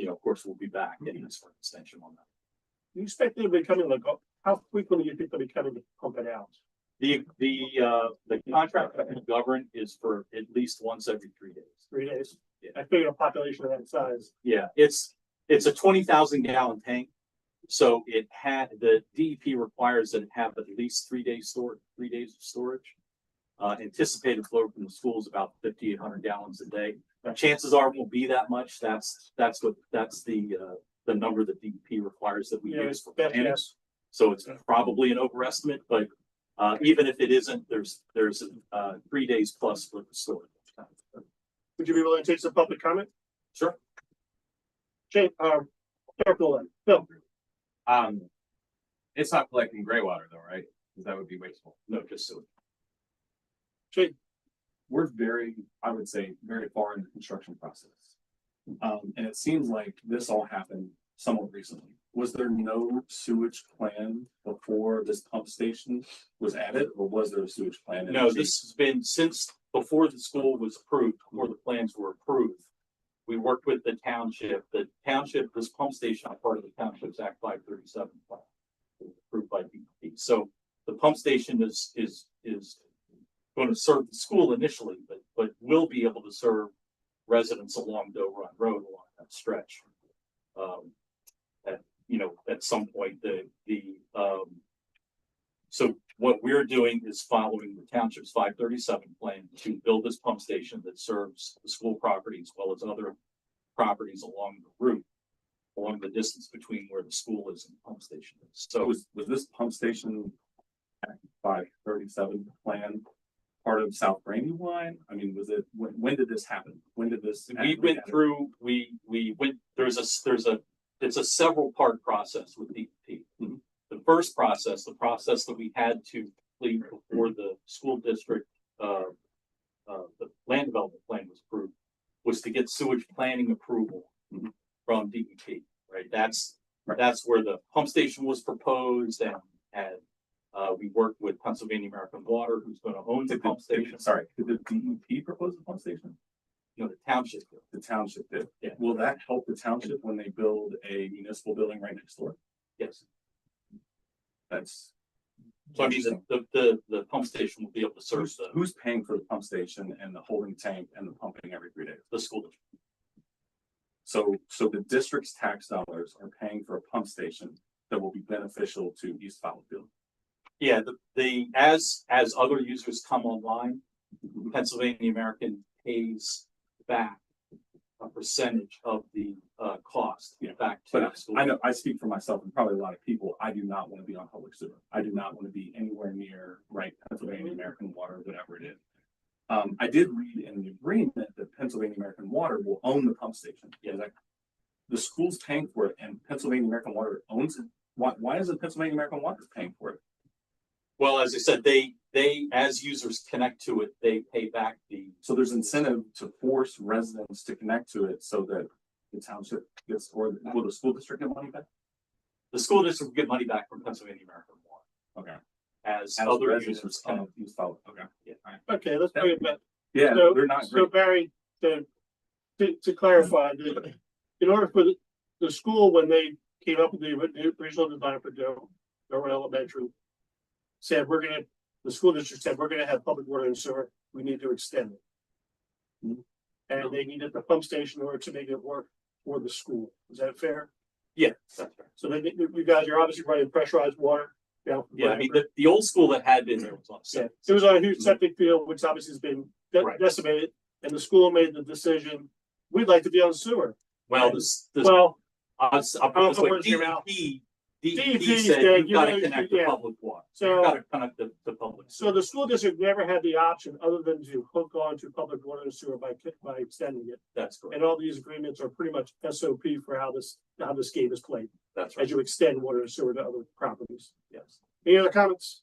of course we'll be back and ask for an extension on that. You expect them to be coming, like, how frequently do you think they'll be coming to pump it out? The contract with McGovern is for at least once every 3 days. 3 days? Yeah. I figured a population of that size. Yeah, it's a 20,000 gallon tank. So the DEP requires that it have at least 3 days of storage. Anticipated flow from the school is about 5,800 gallons a day. Chances are it won't be that much. That's the number that DEP requires that we use for planning. Yes. So it's probably an overestimate, but even if it isn't, there's 3 days plus for the storage. Would you be willing to take some public comment? Sure. Jay, Bill. It's not collecting gray water though, right? Because that would be wasteful. No, just so. Jay, We're I would say, very far in the construction process. And it seems like this all happened somewhat recently. Was there no sewage plan before this pump station was added, or was there a sewage plan? No, this has been since before the school was approved, before the plans were approved. We worked with the township. This pump station, part of the Township's Act 537 plan, approved by DEP. So the pump station is going to serve the school initially, but will be able to serve residents along Doe Run Road along that stretch. At some point, so what we're doing is following the township's 537 plan to build this pump station that serves the school property as well as other properties along the route, along the distance between where the school is and the pump station is. So was this pump station Act 537 plan part of South Brandywine? I mean, was it, when did this happen? When did this? we went through, it's a several part process with DEP. Mm-hmm. The first process, the process that we had to complete before the school district, the land development plan was approved, was to get sewage planning approval from DEP, right? That's where the pump station was proposed, and we worked with Pennsylvania American Water, who's gonna own the pump station. Sorry, did the DEP propose a pump station? You know, the township. did. The township did. Yeah. Will that help the township when they build a municipal building right next door? Yes. That's. So I mean, the pump station will be able to serve Who's paying for the pump station and the holding tank and the pumping every 3 days? the school district. So the district's tax dollars are paying for a pump station that will be beneficial to East Fallowfield. Yeah, as other users come online, Pennsylvania American pays back a percentage of the cost back to the But school. I know, I speak for myself and probably a lot of people, I do not want to be on public sewer. I do not want to be anywhere near, right, Pennsylvania American Water, whatever it is. I did read in the agreement that Pennsylvania American Water will own the pump station. Yeah, the school's paying for it and Pennsylvania American Water owns it. Why isn't Pennsylvania American Water paying for it? Well, as I said, they as users connect to it, they pay back the. So there's incentive to force residents to connect to it so that the township gets, or will the school district get money back? The school district will get money back from Pennsylvania American Water. Okay. As As other residents users of connect. East Fallowfield. Okay. Yeah. All right. Okay, let's bring it back. Yeah, So- they're not So great. Barry, to clarify, in order for the school, when they came up with the original design for Doe Elementary, said, the school district said, we're gonna have public water and sewer, we need to extend it. And they needed the pump station in order to make it work for the school. Is that fair? Yeah, that's right. So then you guys are obviously running pressurized water. Yeah, I mean, the old school that had been there was on. Yeah, it was on a huge septic field, which obviously has been Right. decimated, and the school made the decision, we'd like to be on sewer. Well, Well, I'll I'll put it this put way, words in your mouth. DEP DEP said said you've you gotta really connect should- to yeah. public water. So- You've gotta connect to public. So the school district never had the option other than to hook on to public water and sewer by extending it. That's correct. And all these agreements are pretty much SOP for how this game is played, That's as right. you extend water and sewer to other properties. Yes. Any other comments?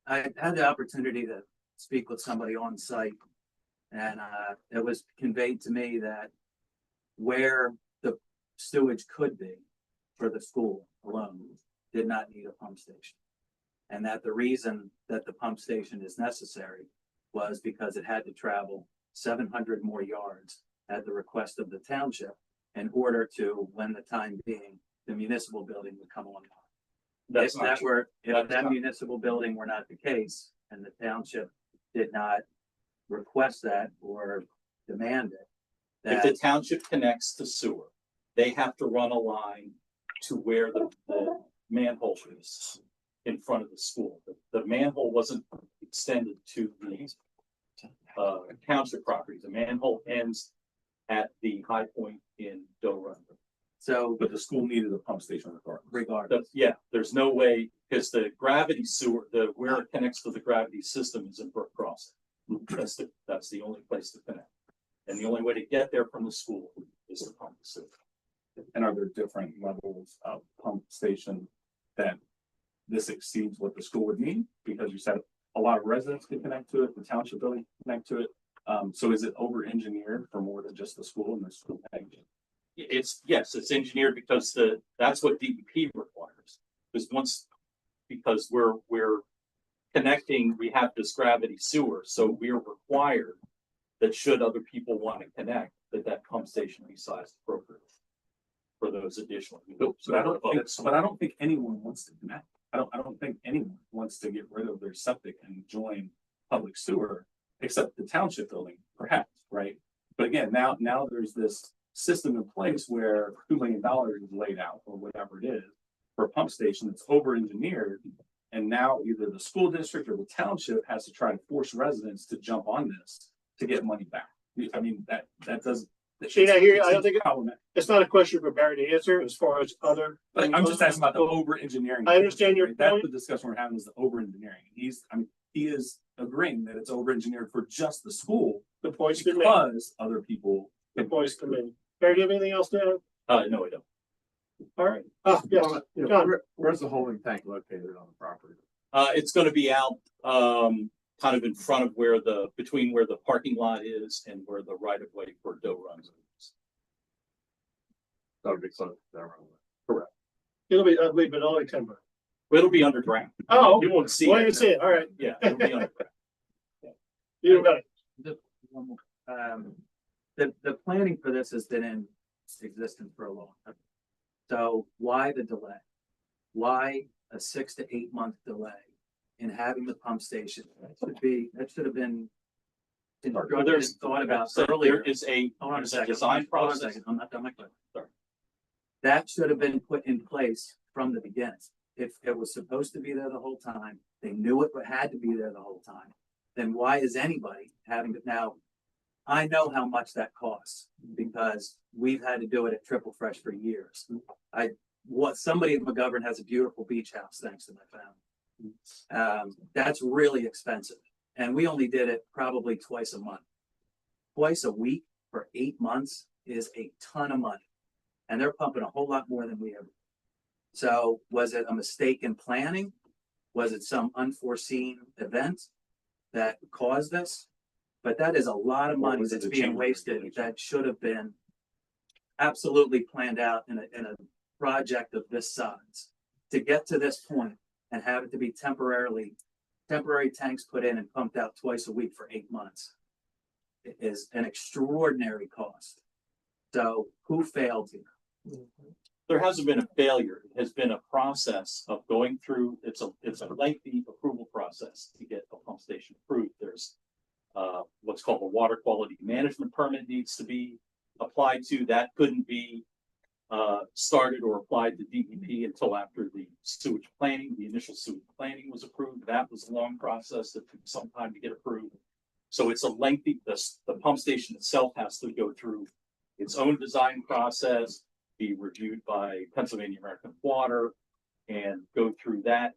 I had the opportunity to speak with somebody on site. And it was conveyed to me that where the sewage could be for the school alone did not need a pump station. And that the reason that the pump station is necessary was because it had to travel 700 more yards at the request of the township in order to, when the time being, the municipal building would come online. That's If not that true. were, if That's that not- municipal building were not the case, and the township did not request that or demand it, If the that, township connects to sewer, they have to run a line to where the manhole is in front of the school. The manhole wasn't extended to the township property. The manhole ends at the high point in Doe Run. so But the school needed a pump station regardless. Yeah, there's no way, because the gravity sewer, where it connects to the gravity system is in Brook Crossing. That's the only place to connect. And the only way to get there from the school is to pump the sewer. And are there different levels of pump station that this exceeds what the school would need? Because you said a lot of residents can connect to it, the township building can connect to it. So is it over engineered for more than just the school and the school paying? Yes, it's engineered because that's what DEP requires. Because we're connecting, we have this gravity sewer, so we're required that should other people want to connect, that pump station be sized appropriately for those additional. But I don't think anyone wants to connect. I don't think anyone wants to get rid of their septic and join public sewer, except the township building, perhaps, right? But again, now there's this system in place where $2 million is laid out or whatever it is for a pump station that's over engineered. And now either the school district or the township has to try to force residents to jump on this to get money back. I mean, that doesn't. Shane, I hear you. I don't think problematic. it's not a question for Barry to answer as far as other. But I'm just asking about the over engineering. I understand your That's point. the discussion we're having, is the over engineering. He is agreeing that it's over engineered for just the school The point's been made. because other people. The point's been made. Barry, do you have anything else to add? No, I don't. All right. Yes, John. Where's the holding tank located on the property? It's gonna be out, kind of in front of between where the parking lot is and where the right of way for Doe runs. That would be close. Correct. It'll be ugly, but only temporary. It'll be underground. Oh, You won't see well, it. you see it, all right. Yeah, it'll be underground. You got it. The planning for this has been in existence for a long time. So why the delay? Why a 6 to 8 month delay in having the pump station? That should have been constructed and thought about earlier. There is a, Hold on a there's second. design Hold on a process. second. I'm not done my question. Sorry. That should have been put in place from the beginning. If it was supposed to be there the whole time, they knew it had to be there the whole time, then why is anybody having to now? I know how much that costs because we've had to do it at Triple Fresh for years. Somebody at McGovern has a beautiful beach house, thanks to my family. That's really expensive. And we only did it probably twice a month. Twice a week for 8 months is a ton of money. And they're pumping a whole lot more than we ever. So was it a mistake in planning? Was it some unforeseen event that caused this? But that is a lot of money that's being wasted that should have been absolutely planned out in a project of this size. To get to this point and have it to be temporary tanks put in and pumped out twice a week for 8 months is an extraordinary cost. So who failed here? There hasn't been a failure. It has been a process of going through, it's a lengthy approval process to get a pump station approved. There's what's called a water quality management permit needs to be applied to. That couldn't be started or applied to DEP until after the sewage planning, the initial sewage planning was approved. That was a long process that took some time to get approved. So it's a lengthy, the pump station itself has to go through its own design process, be reviewed by Pennsylvania American Water, and go through that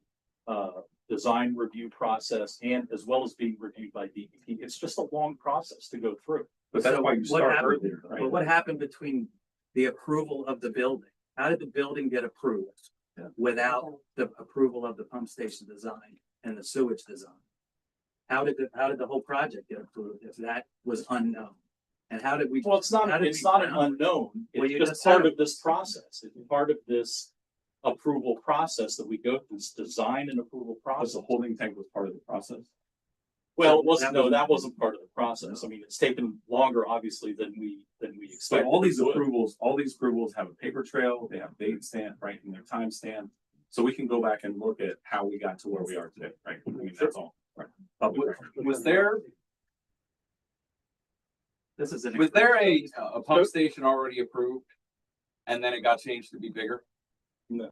design review process, and as well as being reviewed by DEP. It's just a long process to go through. But that's why you start earlier, But right? what happened between the approval of the building? How did the building get approved without the approval of the pump station design and the sewage design? How did the whole project get approved if that was unknown? And how did we? Well, it's not an unknown. Well, It's you just just part said of this process. It's part of this approval process that we go through, this design and approval process. The holding tank was part of the process. Well, it wasn't, no, that wasn't part of the process. I mean, it's taken longer, obviously, than we So expected. all these it would. approvals have a paper trail, they have date stamp, right, and their time stamp. So we can go back and look at how we got to where we are today, right? I mean, that's all, right? Public record. Was there This is Was there a pump station already approved? And then it got changed to be bigger? No.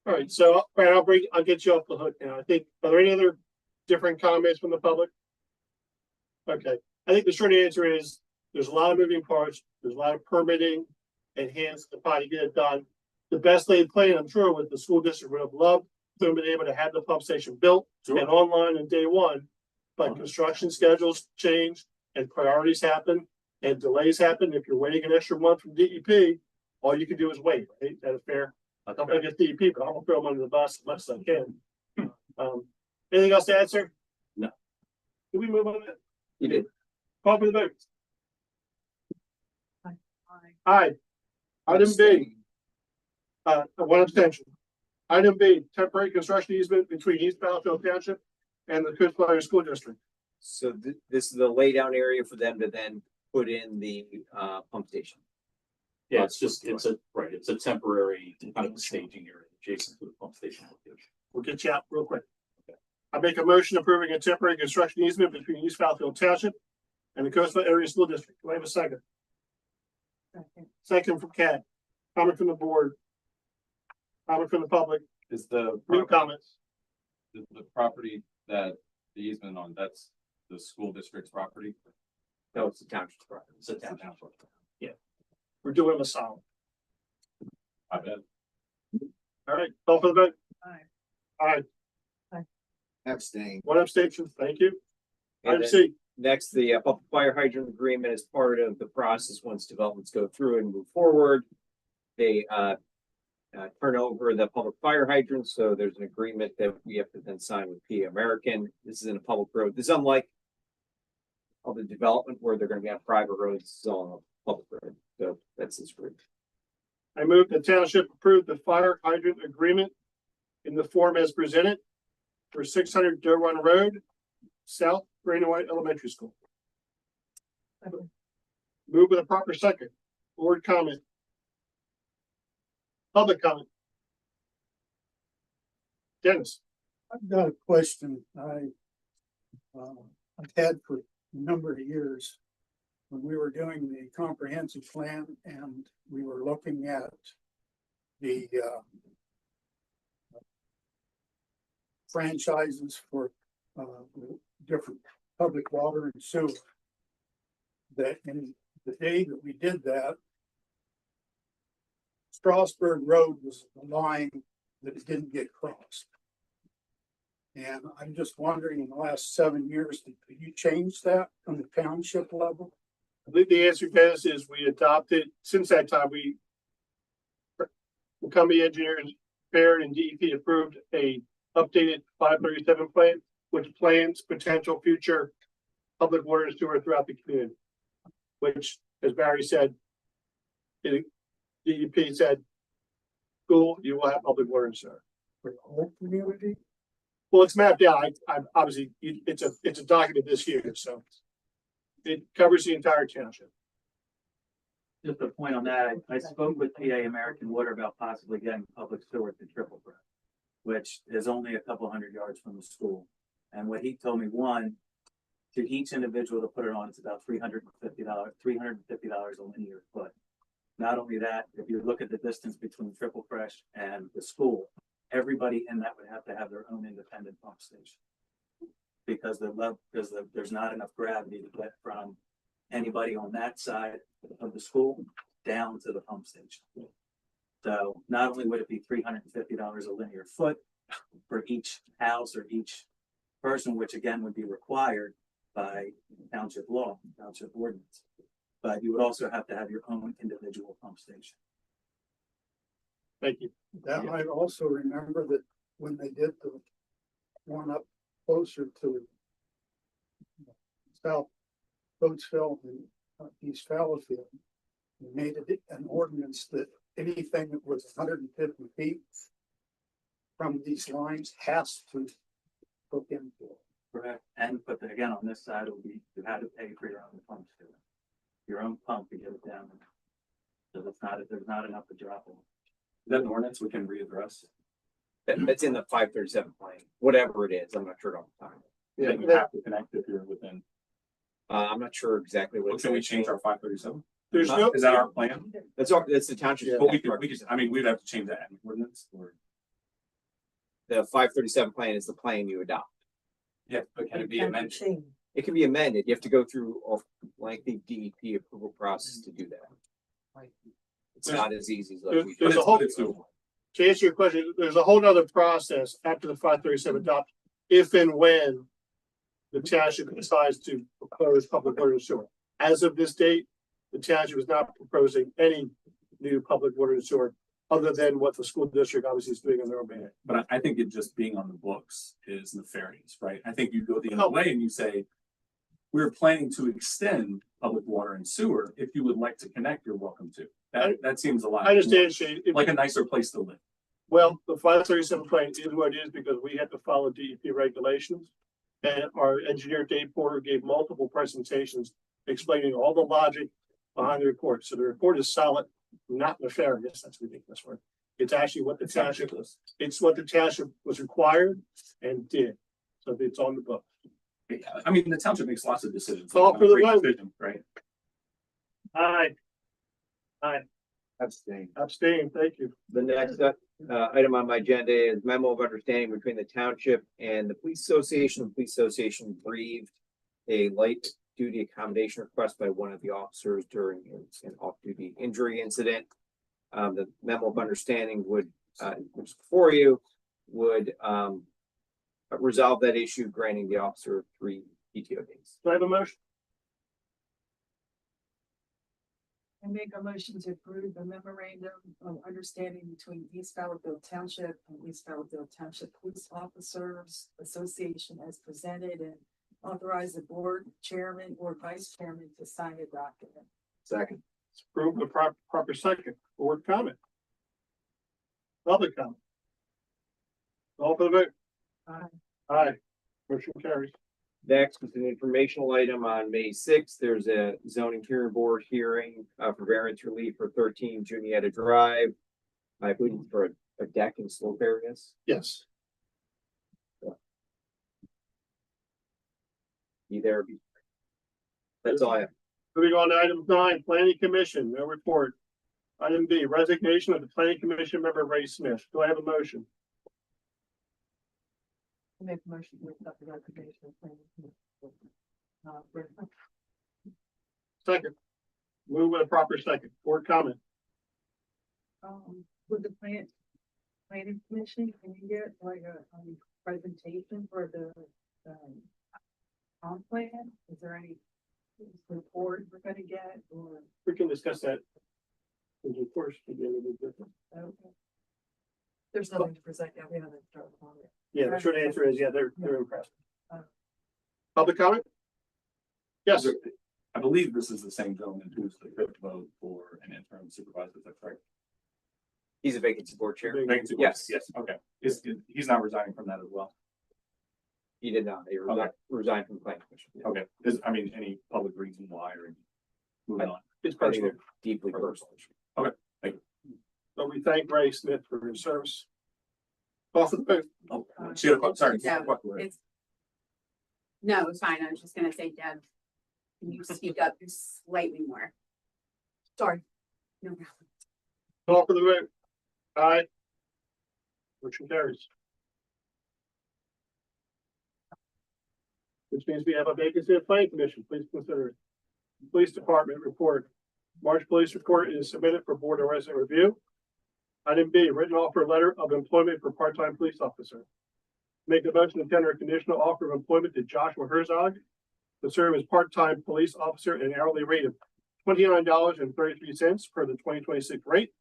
All right, so Brad, I'll get you off the hook now. I think, are there any other different comments from the public? Okay, I think the short answer is there's a lot of moving parts. There's a lot of permitting and hands to the pot to get it done. The best laid plan, I'm sure, with the school district would have loved to have been able to have the pump station built and online on day one. But construction schedules change and priorities happen and delays happen. If you're waiting an extra month from DEP, all you can do is wait, right? That's fair. I guess DEP, but I'm gonna throw them under the bus as much as I can. Anything else to add, sir? No. Can we move on that? You did. Call for the vote. Aye. Item B. One abstention. Item B, temporary construction easement between East Battlefield Township and the Kutztown School District. So this is the laydown area for them to then put in the pump station. Yeah, it's a temporary kind of staging area adjacent to the pump station location. We'll get you out real quick. I make a motion approving a temporary construction easement between East Battlefield Township and the Coastal Area School District. Do I have a second? Second from Kat. Comment from the board. Comment from the public. Is the New comments. the property that the easement on, that's the school district's property? No, it's the township's property. It's a township. Yeah. We're doing them a solid. I bet. All right, call for the vote. Aye. Aye. Abstain. One abstention. Thank you. And Item then C. next, the public fire hydrant agreement is part of the process. Once developments go through and move forward, they turn over the public fire hydrants. So there's an agreement that we have to then sign with PA American. This is in a public road. This is unlike other development where they're going to be on private roads. This is on a public road. So that's this group. I move the township approve the fire hydrant agreement in the form as presented for 600 Doe Run Road, South Brandywine Elementary School. Move with a proper second. Board comment. Public comment. Dennis. I've got a question I've had for a number of years. When we were doing the comprehensive plan and we were looking at the franchises for different public water and sewer, that in the day that we did that, Strasburg Road was the line that it didn't get crossed. And I'm just wondering, in the last 7 years, did you change that on the township level? I believe the answer, Dennis, is we adopted, since that time, Cumbia Engineers, Baird and DEP approved a updated 537 plan, which plans potential future public water and sewer throughout the community. Which, as Barry said, DEP said, school, you will have public water and sewer. For the whole community? Well, it's mapped out. I obviously, it's a document this year, so it covers the entire township. Just a point on that, I spoke with PA American Water about possibly getting public sewer to Triple Threat, which is only a couple hundred yards from the school. And what he told me, one, to each individual to put it on, it's about $350 a linear foot. Not only that, if you look at the distance between Triple Fresh and the school, everybody in that would have to have their own independent pump station. Because there's not enough gravity to get from anybody on that side of the school down to the pump station. So not only would it be $350 a linear foot for each house or each person, which again would be required by township law, township ordinance, but you would also have to have your own individual pump station. Thank you. That I also remember that when they did the one up closer to South Coatesville and East Fallowfield, they made it an ordinance that anything that was 150 feet from these lines has to hook into it. Correct. And but again, on this side, it would be you had to pay for your own pump too. Your own pump to get it down. So there's not enough to drop on. Is that an ordinance we can readdress? That's in the 537 plan, whatever it is. I'm not sure on the time. Yeah, you have to connect if you're within. I'm not sure exactly what. Well, can we change our 537? There's no. Is that our plan? That's the township. But we could, I mean, we'd have to change that ordinance or. The 537 plan is the plan you adopt. Yeah, but can it be amended? It can be amended. You have to go through a lengthy DEP approval process to do that. It's not as easy as like we. There's a whole, to answer your question, there's a whole nother process after the 537 adopt, if and when the township decides to propose public water and sewer. As of this date, the township is not proposing any new public water and sewer other than what the school district obviously is doing on their own behalf. But I think it just being on the books is nefarious, right? I think you go the other way and you say, we're planning to extend public water and sewer. If you would like to connect, you're welcome to. That seems a lot. I understand, Shane. Like a nicer place to live. Well, the 537 plan is what it is because we have to follow DEP regulations. And our engineer, Dave Porter, gave multiple presentations explaining all the logic behind the report. So the report is solid, not nefarious. That's a ridiculous word. It's actually what the township was. It's what the township was required and did. So it's on the book. Yeah, I mean, the township makes lots of decisions. It's all for the vote. Right? Aye. Abstain. Abstain. Thank you. The next item on my agenda is memo of understanding between the township and the police association. The police association briefed a light duty accommodation request by one of the officers during an off-duty injury incident. The memo of understanding would, which is before you, would resolve that issue, granting the officer 3 PTO days. Do I have a motion? I make a motion to approve the memorandum of understanding between East Fallowfield Township and East Fallowfield Township Police Officers Association as presented and authorize the board chairman or vice chairman to sign the document. Second. It's approved the proper second. Board comment. Public comment. Call for the vote. Aye. Aye. Motion carries. Next is an informational item on May sixth. There's a zoning hearing board hearing for variance relief for 13 Juniata Drive. I believe for a deck and slope areas. Yes. Be there. That's all I have. Moving on to item 9, planning commission, no report. Item B, resignation of the planning commission member Ray Smith. Do I have a motion? Make a motion to accept the resignation of Second. Move with a proper second. Board comment. With the planning commission, can you get like a, presentation for the, comp plan? Is there any report we're gonna get or? We can discuss that. Of course, we get a little different. Okay. There's nothing to present yet. We haven't started on it. Yeah, the short answer is, yeah, they're impressed. Public comment? Yes. I believe this is the same gentleman who's the fifth vote for an interim supervisor, is that correct? He's a vacancy board chair. Vacancy board, Yes. Yes, okay. He's not resigning from that as well. He did not. He resigned from the planning commission. Okay, any public reason why or moving on? It's I think personal. they're deeply personal. Okay, thank you. So we thank Ray Smith for his service. Call for the vote. Oh, she had a question, sorry. Yeah, it's. No, it's fine. I was just gonna say, Deb, can you speak up just slightly more? Sorry. No problem. Call for the vote. Aye. Motion carries. Which means we have a vacancy of planning commission. Please consider it. Police department report. March police report is submitted for board and resident review. Item B, written offer letter of employment for part-time police officer. Make a motion to tender a conditional offer of employment to Joshua Herzog to serve as part-time police officer at an hourly rate of $29.33 per the 2026 rate,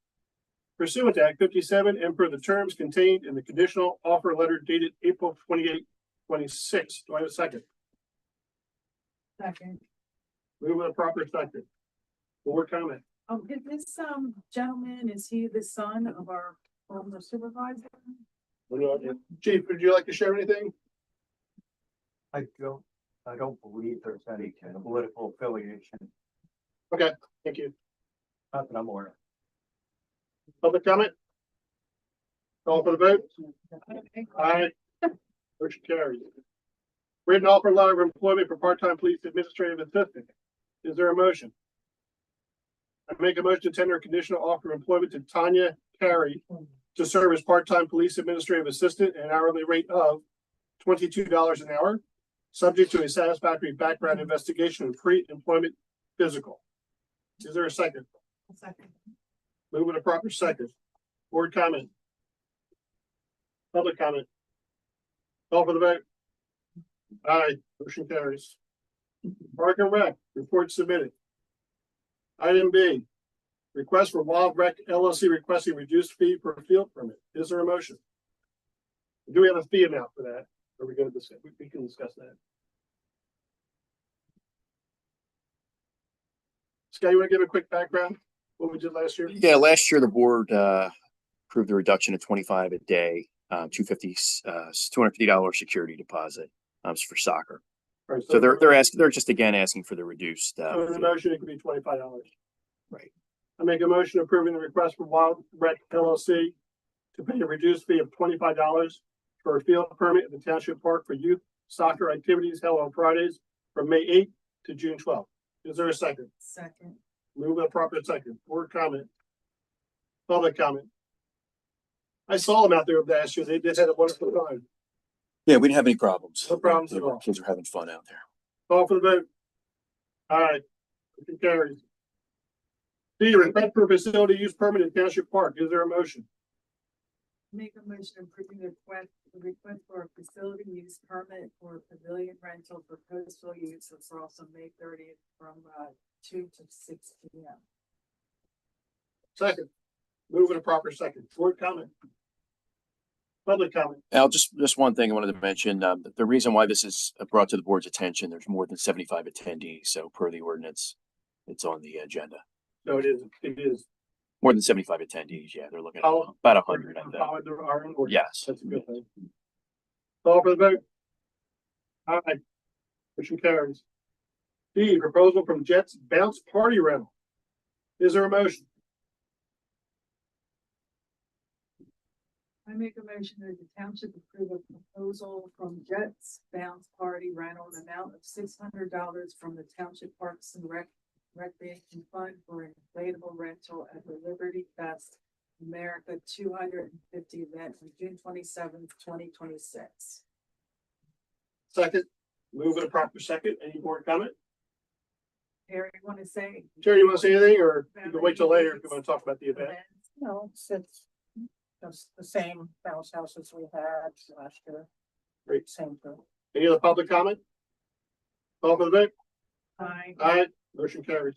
pursuant to Act 57 and per the terms contained in the conditional offer letter dated April 28, 26. Do I have a second? Second. Move with a proper second. Board comment. Is this, gentleman, is he the son of our former supervisor? Chief, would you like to share anything? I don't believe there's any kind of political affiliation, Okay, thank you. not that I'm aware of. Public comment? Call for the vote. Aye. Motion carries. Written offer letter of employment for part-time police administrative assistant. Is there a motion? I make a motion to tender a conditional offer of employment to Tanya Carey to serve as part-time police administrative assistant at an hourly rate of $22 an hour, subject to a satisfactory background investigation and pre-employment physical. Is there a second? Second. Move with a proper second. Board comment. Public comment. Call for the vote. Aye, motion carries. Park and Rec, report submitted. Item B, request for Wild Rec LLC requesting reduced fee per field permit. Is there a motion? Do we have a fee amount for that? Are we going to discuss? We can discuss that. Scott, you want to give a quick background? What we did last year? Yeah, last year the board approved the reduction of 25 a day, $250 security deposit for soccer. Right, So they're just again asking for the reduced. So in the fee. motion, it could be $25. Right. I make a motion approving the request for Wild Rec LLC to pay a reduced fee of $25 for a field permit at the Township Park for youth soccer activities held on Fridays from May 8th to June 12th. Is there a second? Second. Move with a proper second. Board comment. Public comment. I saw them out there last year. They did have a wonderful time. Yeah, we didn't have any problems. No problems at all. Kids are having fun out there. Call for the vote. Aye. Motion carries. D, request for facility use permit in Township Park. Is there a motion? Make a motion approving the request for a facility use permit for pavilion rental for coastal use. It's also May 30th from 2 to 6 p.m. Second. Move in a proper second. Board comment. Public comment. Al, just one thing I wanted to mention, the reason why this is brought to the board's attention, there's more than 75 attendees, so per the ordinance, it's on the agenda. No, it is More than 75 attendees, yeah, they're looking at Oh, about 100, I think. Followed our own ordinance. Yes. That's a good thing. Call for the vote. Aye. Motion carries. D, proposal from Jets Bounce Party Rental. Is there a motion? I make a motion that the township approve a proposal from Jets Bounce Party Rental, an amount of $600 from the Township Parks and Recreation Fund for an inflatable rental at the Liberty Fest America 250 event on June 27th, 2026. Second. Move in a proper second. Any more comment? Harry, you want to say? Jerry, you want to say anything, or you can wait till later if you want to talk about the event? No, it's just the same bounce houses we had last year. Great. Same thing. Any other public comment? Call for the vote. Aye. Aye. Motion carries.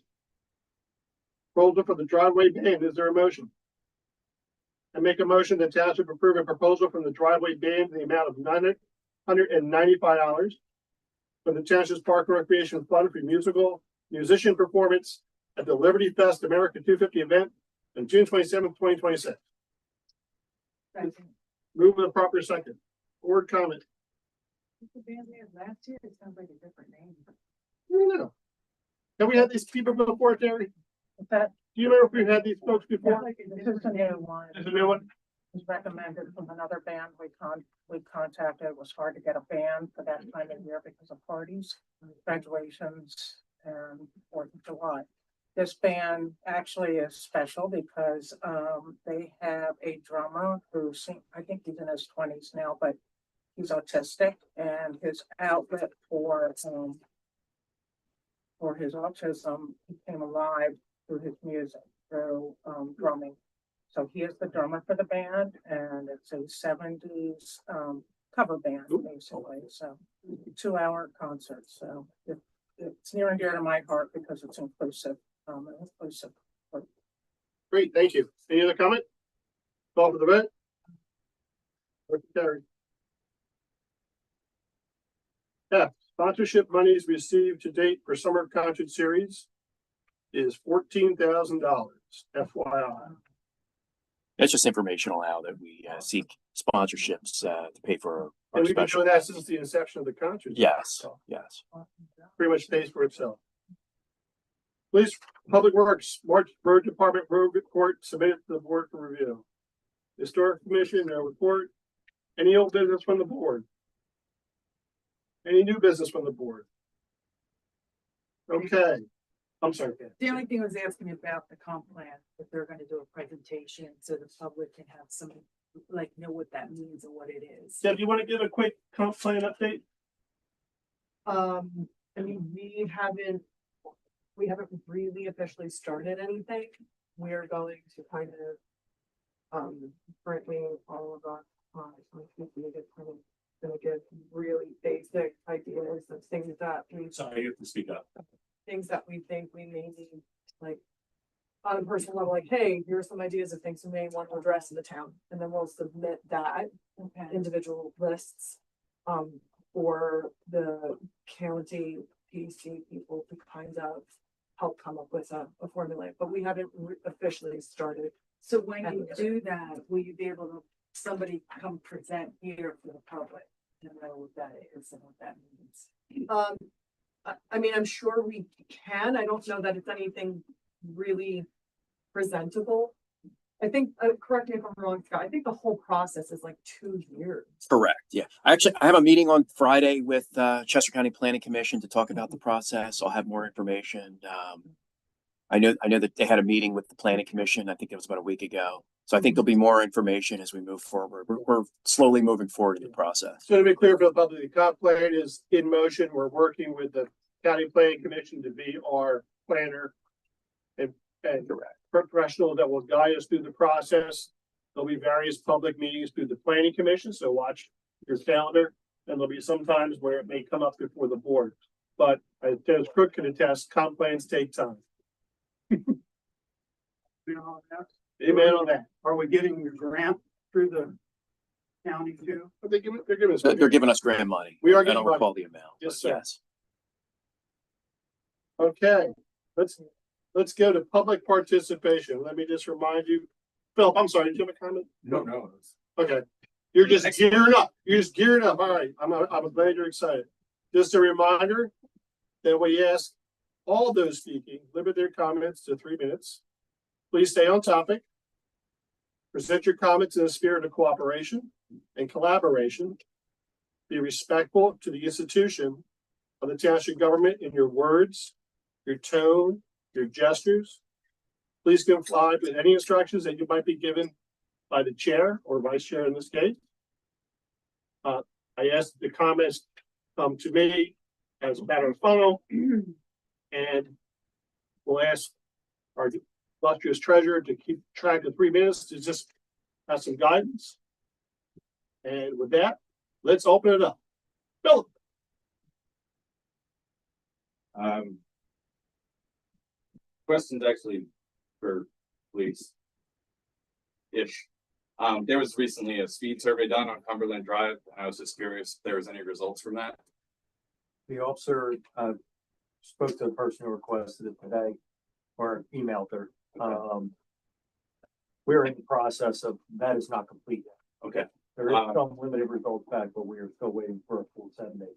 Proposal for the driveway ban. Is there a motion? I make a motion that township approve a proposal from the driveway ban in the amount of $995 from the Township's Park and Recreation Fund for musician performance at the Liberty Fest America 250 event on June 27th, 2026. Second. Move with a proper second. Board comment. What's the band name last year? It sounds like a different name. I don't know. Have we had these people before, Terry? That, Do you remember if we've had these folks before? this is a new one. This is a new one? It was recommended from another band we contacted. It was hard to get a band for that time of year because of parties, graduations, and 4th of July. This band actually is special because they have a drummer who I think he's in his 20s now, but he's autistic, and his outlet for his autism became alive through his music, through drumming. So he is the drummer for the band, and it's a 70s cover band, basically. So 2-hour concert. So it's near and dear to my heart because it's inclusive. Inclusive. Great, thank you. Any other comment? Call for the vote. Motion carried. F, sponsorship monies received to date for summer concert series is $14,000, FYI. It's just informational now that we seek sponsorships to pay for our And we've been special. doing that since the inception of the concert. Yes, yes. Pretty much pays for itself. Police, Public Works, March Road Department Road Report submitted to the board for review. Historic Commission, no report. Any old business from the board? Any new business from the board? Okay, I'm sorry. Ken. The only thing I was asking about the comp plan, if they're gonna do a presentation so the public can have some, like, know what that means and what it is. Deb, do you want to give a quick comp plan update? I mean, we haven't really officially started anything. We're going to kind of, currently all of us, gonna give really basic ideas of things that we. Sorry, you have to speak up. Things that we think we may need, like, on a personal level, like, hey, here are some ideas of things we may want to address in the town, and then we'll submit that individual lists, for the county PC people to kind of help come up with a formula, but we haven't officially started. So when you do that, will you be able to, somebody come present here for the public to know what that is and what that means? I mean, I'm sure we can. I don't know that it's anything really presentable. I think, correct me if I'm wrong, Scott, I think the whole process is like 2 years. Correct, yeah. I have a meeting on Friday with Chester County Planning Commission to talk about the process. I'll have more information. I know that they had a meeting with the Planning Commission. I think it was about a week ago. So I think there'll be more information as we move forward. We're slowly moving forward in the process. So to be clear for the public, the comp plan is in motion. We're working with the County Planning Commission to be our planner and professional that will guide us through the process. There'll be various public meetings through the Planning Commission, so watch your calendar. And there'll be some times where it may come up before the board. But as Crook can attest, comp plans take time. Amen on that. Are we getting the grant through the county too? But they're giving us. They're giving us grant money. We are I getting don't money. recall the amount. Yes, but sir. Okay, let's let's go to public participation. Let me just remind you. Philip, I'm sorry, did you have a comment? No. Okay, you're just gearing up. You're just gearing up. All right, I'm glad you're excited. Just a reminder that we ask all those speaking, limit their comments to 3 minutes. Please stay on topic. Present your comments in a spirit of cooperation and collaboration. Be respectful to the institution of the township government in your words, your tone, your gestures. Please comply with any instructions that you might be given by the chair or vice chair in this case. I ask the comments come to me as a matter of funnel, and we'll ask our illustrious treasurer to keep track of 3 minutes to just have some guidance. And with that, let's open it up. Philip. Question's actually for police. Ish. There was recently a speed survey done on Cumberland Drive, and I was just curious if there was any results from that. The officer, spoke to the person who requested it today or emailed her. We're in the process of, that is not complete yet. Okay. There is some limited results back, but we are still waiting for a full 7-day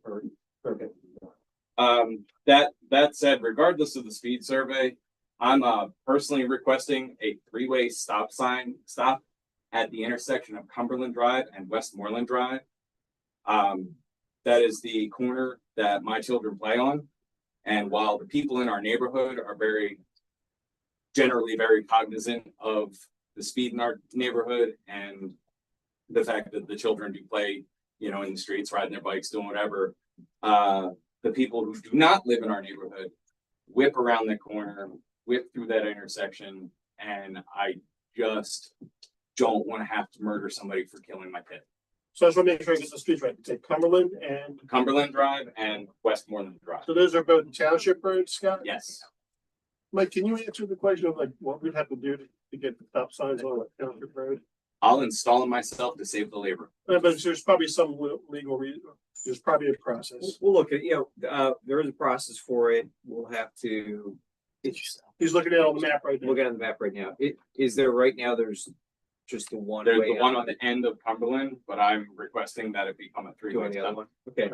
survey. That said, regardless of the speed survey, I'm personally requesting a 3-way stop at the intersection of Cumberland Drive and Westmoreland Drive. That is the corner that my children play on. And while the people in our neighborhood are generally very cognizant of the speed in our neighborhood and the fact that the children do play, in the streets, riding their bikes, doing whatever, the people who do not live in our neighborhood whip around the corner, whip through that intersection, and I just don't want to have to murder somebody for killing my kid. So I just want to make sure I get the streets right. Take Cumberland Drive and Westmoreland Drive. So those are both township roads, Scott? Yes. Mike, can you answer the question of what we'd have to do to get the stop signs on a township road? I'll install them myself to save the labor. But there's probably some legal reason. There's probably a process. We'll look at, there is a process for it. We'll have to. He's looking at it on the map right now. Looking at the map right now. Is there right now, there's just the one. There's the one on the end of Cumberland, but I'm requesting that it become a 3-way the other stop. one. Okay.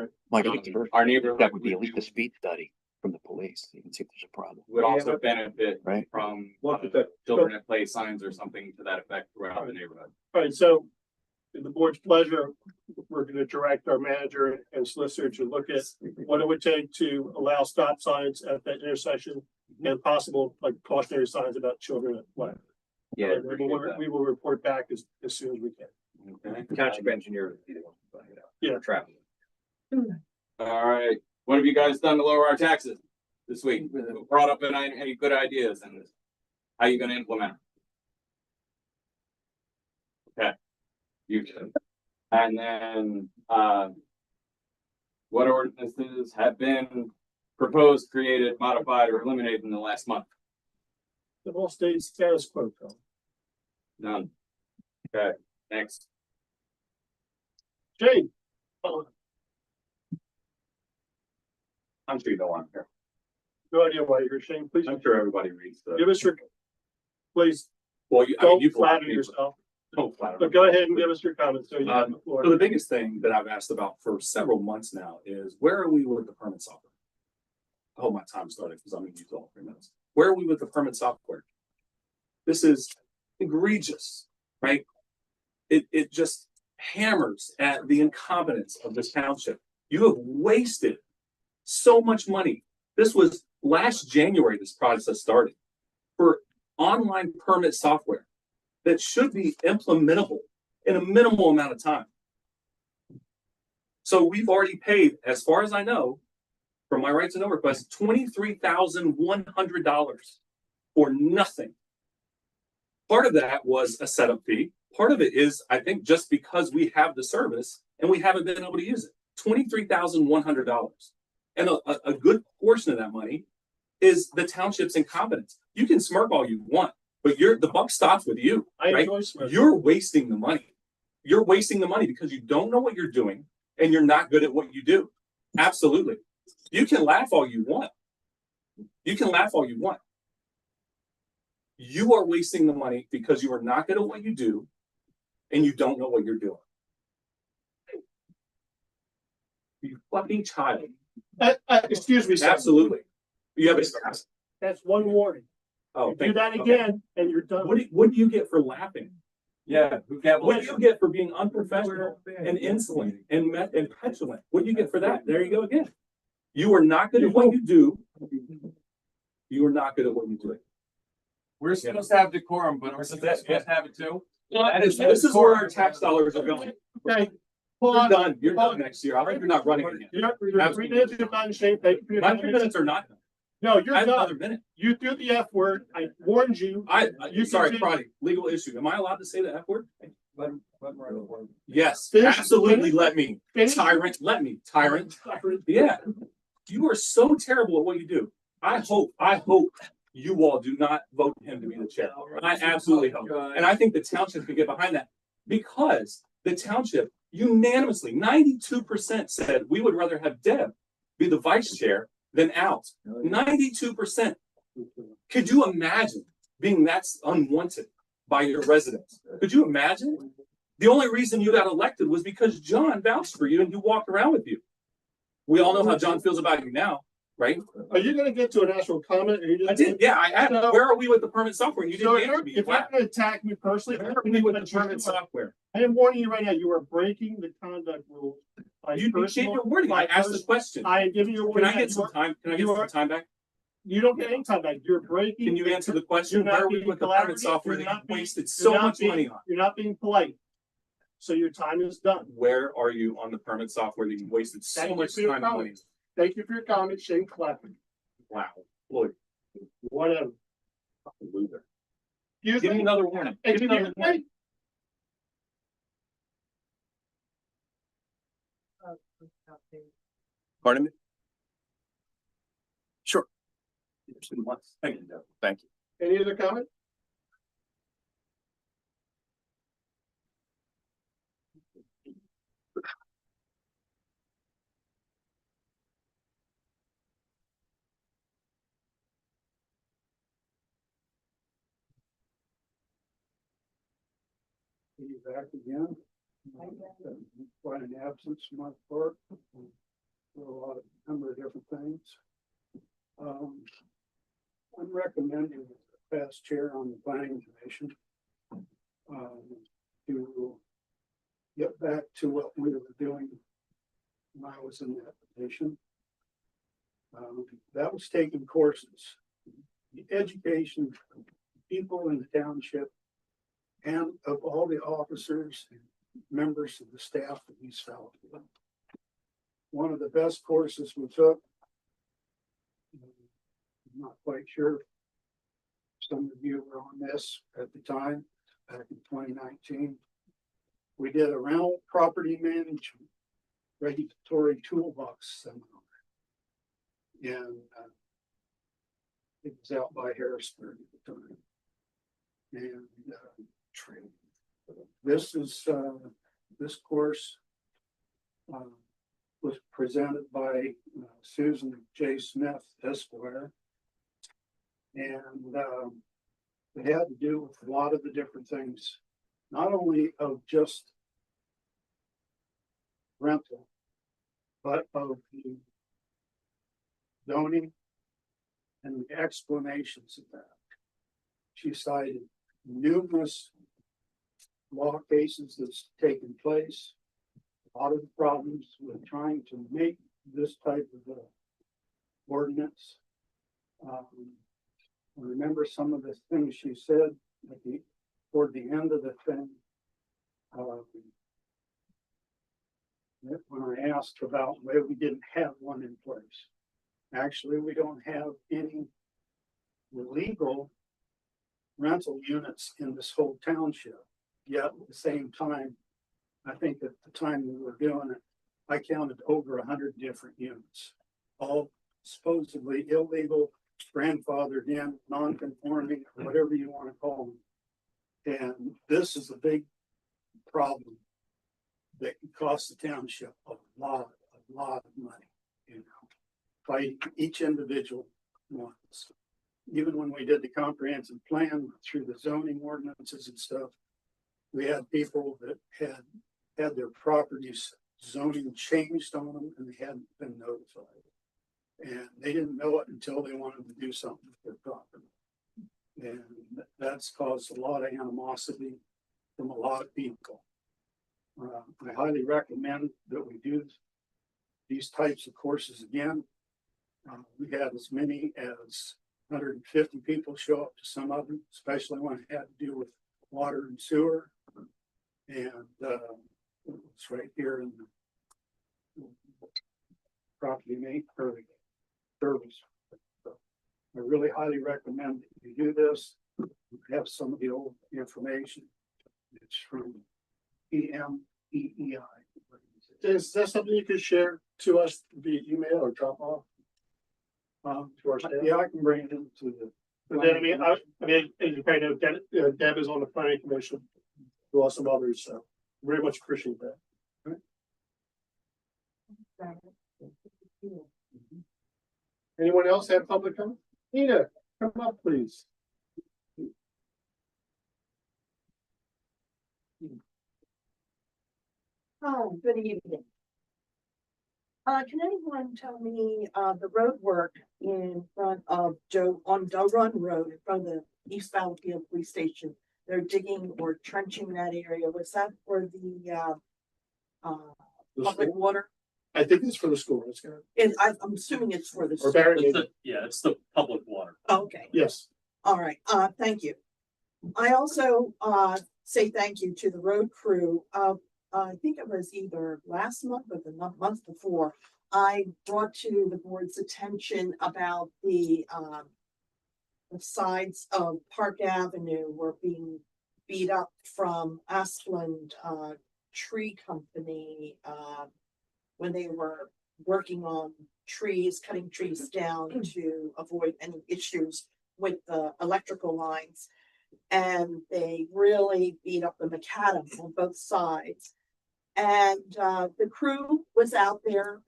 Our neighborhood. That would be at least a speed study from the police. You can see if there's a problem. Would also benefit Right. from What is that? children at play signs or something to that effect throughout the neighborhood. All right, so in the board's pleasure, we're going to direct our manager and solicitor to look at what it would take to allow stop signs at that intersection and possible cautionary signs about children at play. Yeah. And we will report back as soon as we can. Okay. Township engineer would be the one to find it out. Yeah. Traffic. All right. What have you guys done to lower our taxes this week? Who brought up any good ideas and how are you going to implement them? Okay. You should. And then, what ordinances have been proposed, created, modified, or eliminated in the last month? The whole state status quo. None. Okay, next. Jane. I'm sure you don't want to hear. No idea why you're ashamed. Please I'm sure everybody reads the. give us your, please, Well, don't you flatter yourself. Don't flatter. But go ahead and give us your comments. So you have the floor. So the biggest thing that I've asked about for several months now is where are we with the permit software? I hope my time started because I'm gonna use all 3 minutes. Where are we with the permit software? This is egregious, right? It just hammers at the incompetence of this township. You have wasted so much money. This was last January, this process started for online permit software that should be implementable in a minimal amount of time. So we've already paid, as far as I know, from my right to know request, $23,100 for nothing. Part of that was a setup fee. Part of it is, I think, just because we have the service and we haven't been able to use it. $23,100. And a good portion of that money is the township's incompetence. You can smirk all you want, but the buck stops with you, I right? enjoy smirking. You're wasting the money. You're wasting the money because you don't know what you're doing and you're not good at what you do. Absolutely. You can laugh all you want. You can laugh all you want. You are wasting the money because you are not good at what you do and you don't know what you're doing. You fucking child. Excuse me, sir. Absolutely. You have a. That's one warning. Oh, Do that again and you're done. What do you get for laughing? Yeah. What do you get for being unprofessional and insolent and petulant? What do you get for that? There you go again. You are not good at what you do. You are not good at what you do. We're supposed to have decorum, but we're supposed to have it too. This is where our tax dollars are going. Okay. You're done. You're done next year. You're not running again. You're 3 minutes, you're done, Shane. Thank you for your My 3 minutes are not done. No, you're I have another done. minute. You threw the F word. I warned you. You sorry, Friday, legal issue. Am I allowed to say the F word? Yes, Finish. absolutely. Let me. Finish. Tyrant, let me. Tyrant. Yeah. You are so terrible at what you do. I hope you all do not vote him to be the chair. I absolutely hope. And I think the township can get behind that because the township unanimously, 92% said we would rather have Deb be the vice chair than Al. 92%. Could you imagine being that unwanted by your residents? Could you imagine? The only reason you got elected was because John vouched for you and you walked around with you. We all know how John feels about you now, right? Are you gonna get to an actual comment? Or you just I did, yeah, I asked, where are we with the permit software? And you So didn't answer me. if you're gonna attack me personally, Where are we with the permit software? I am warning you right now, you are breaking the conduct rules. You changed your wording. I asked the question. I am giving you a Can warning. I get some time? Can I get some time back? You don't get any time back. You're breaking. Can you answer the question? You're not Where are we being with the permit collaborative. software You're that not you being- wasted you're so not much being- money on? You're not being polite. So your time is done. Where are you on the permit software that you wasted so Thank you much for your time and money? comments. Thank you for your comment, Shane Clapping. Wow, Lloyd, Whatever. fucking loser. Excuse Give me me? another warning. Give me Excuse another warning. me? Pardon me? Sure. Thank you, Deb. Thank you. Any other comment? Are you back again? Quite an absence from my part. For a lot of number of different things. I'm recommending the past chair on the planning commission. To get back to what we were doing when I was in that position. That was taking courses. The education of people in the township and of all the officers and members of the staff of East Fallowfield. One of the best courses we took. I'm not quite sure. if Some of you were on this at the time, back in 2019. We did a rental property management regulatory toolbox seminar. And it was out by Harrisburg at the time. And this is this course was presented by Susan J. Smith, Esquire. And it had to do with a lot of the different things, not only of just rental, but of the zoning and the explanations of that. She cited numerous law cases that's taken place, a lot of the problems with trying to make this type of ordinance. I remember some of the things she said at toward the end of the thing. When I asked about why we didn't have one in place. Actually, we don't have any legal rental units in this whole township. Yet at the same time, I think at the time we were doing it, I counted over 100 different units, all supposedly illegal, grandfathered in, non-conforming, or whatever you want to call them. And this is a big problem that can cost the township a lot of money, you know, by each individual ones. even when we did the comprehensive plan through the zoning ordinances and stuff, we had people that had their properties zoning changed on them and they hadn't been notified. And they didn't know it until they wanted to do something with their property. And that's caused a lot of animosity from a lot of people. I highly recommend that we do these types of courses again. We had as many as 150 people show up to some of them, especially when it had to do with water and sewer. And it's right here in the property maintenance service. So I really highly recommend that you do this. We have some of the old information. It's from EMEEI. Is that something you could share to us via email or drop off? To our staff? Yeah, I can bring it into the. But then, as you probably know, Deb is on the planning commission, who are some others, so very much appreciate that. Anyone else have public comment? Nina, come up, please. Oh, good evening. Can anyone tell me, the road work in front of on Doe Run Road in front of the East Battlefield Police Station? They're digging or trenching that area. Was that for the public water? I think it's for the school. It's gonna. And I'm assuming it's for the. Or barricade. It's the public water. Okay. Yes. All right, thank you. I also, say thank you to the road crew. I think it was either last month or the month before, I brought to the board's attention about the sides of Park Avenue were being beat up from Ashland, Tree Company, when they were working on trees, cutting trees down to avoid any issues with the electrical lines. And they really beat up the macadam on both sides. And the crew was out there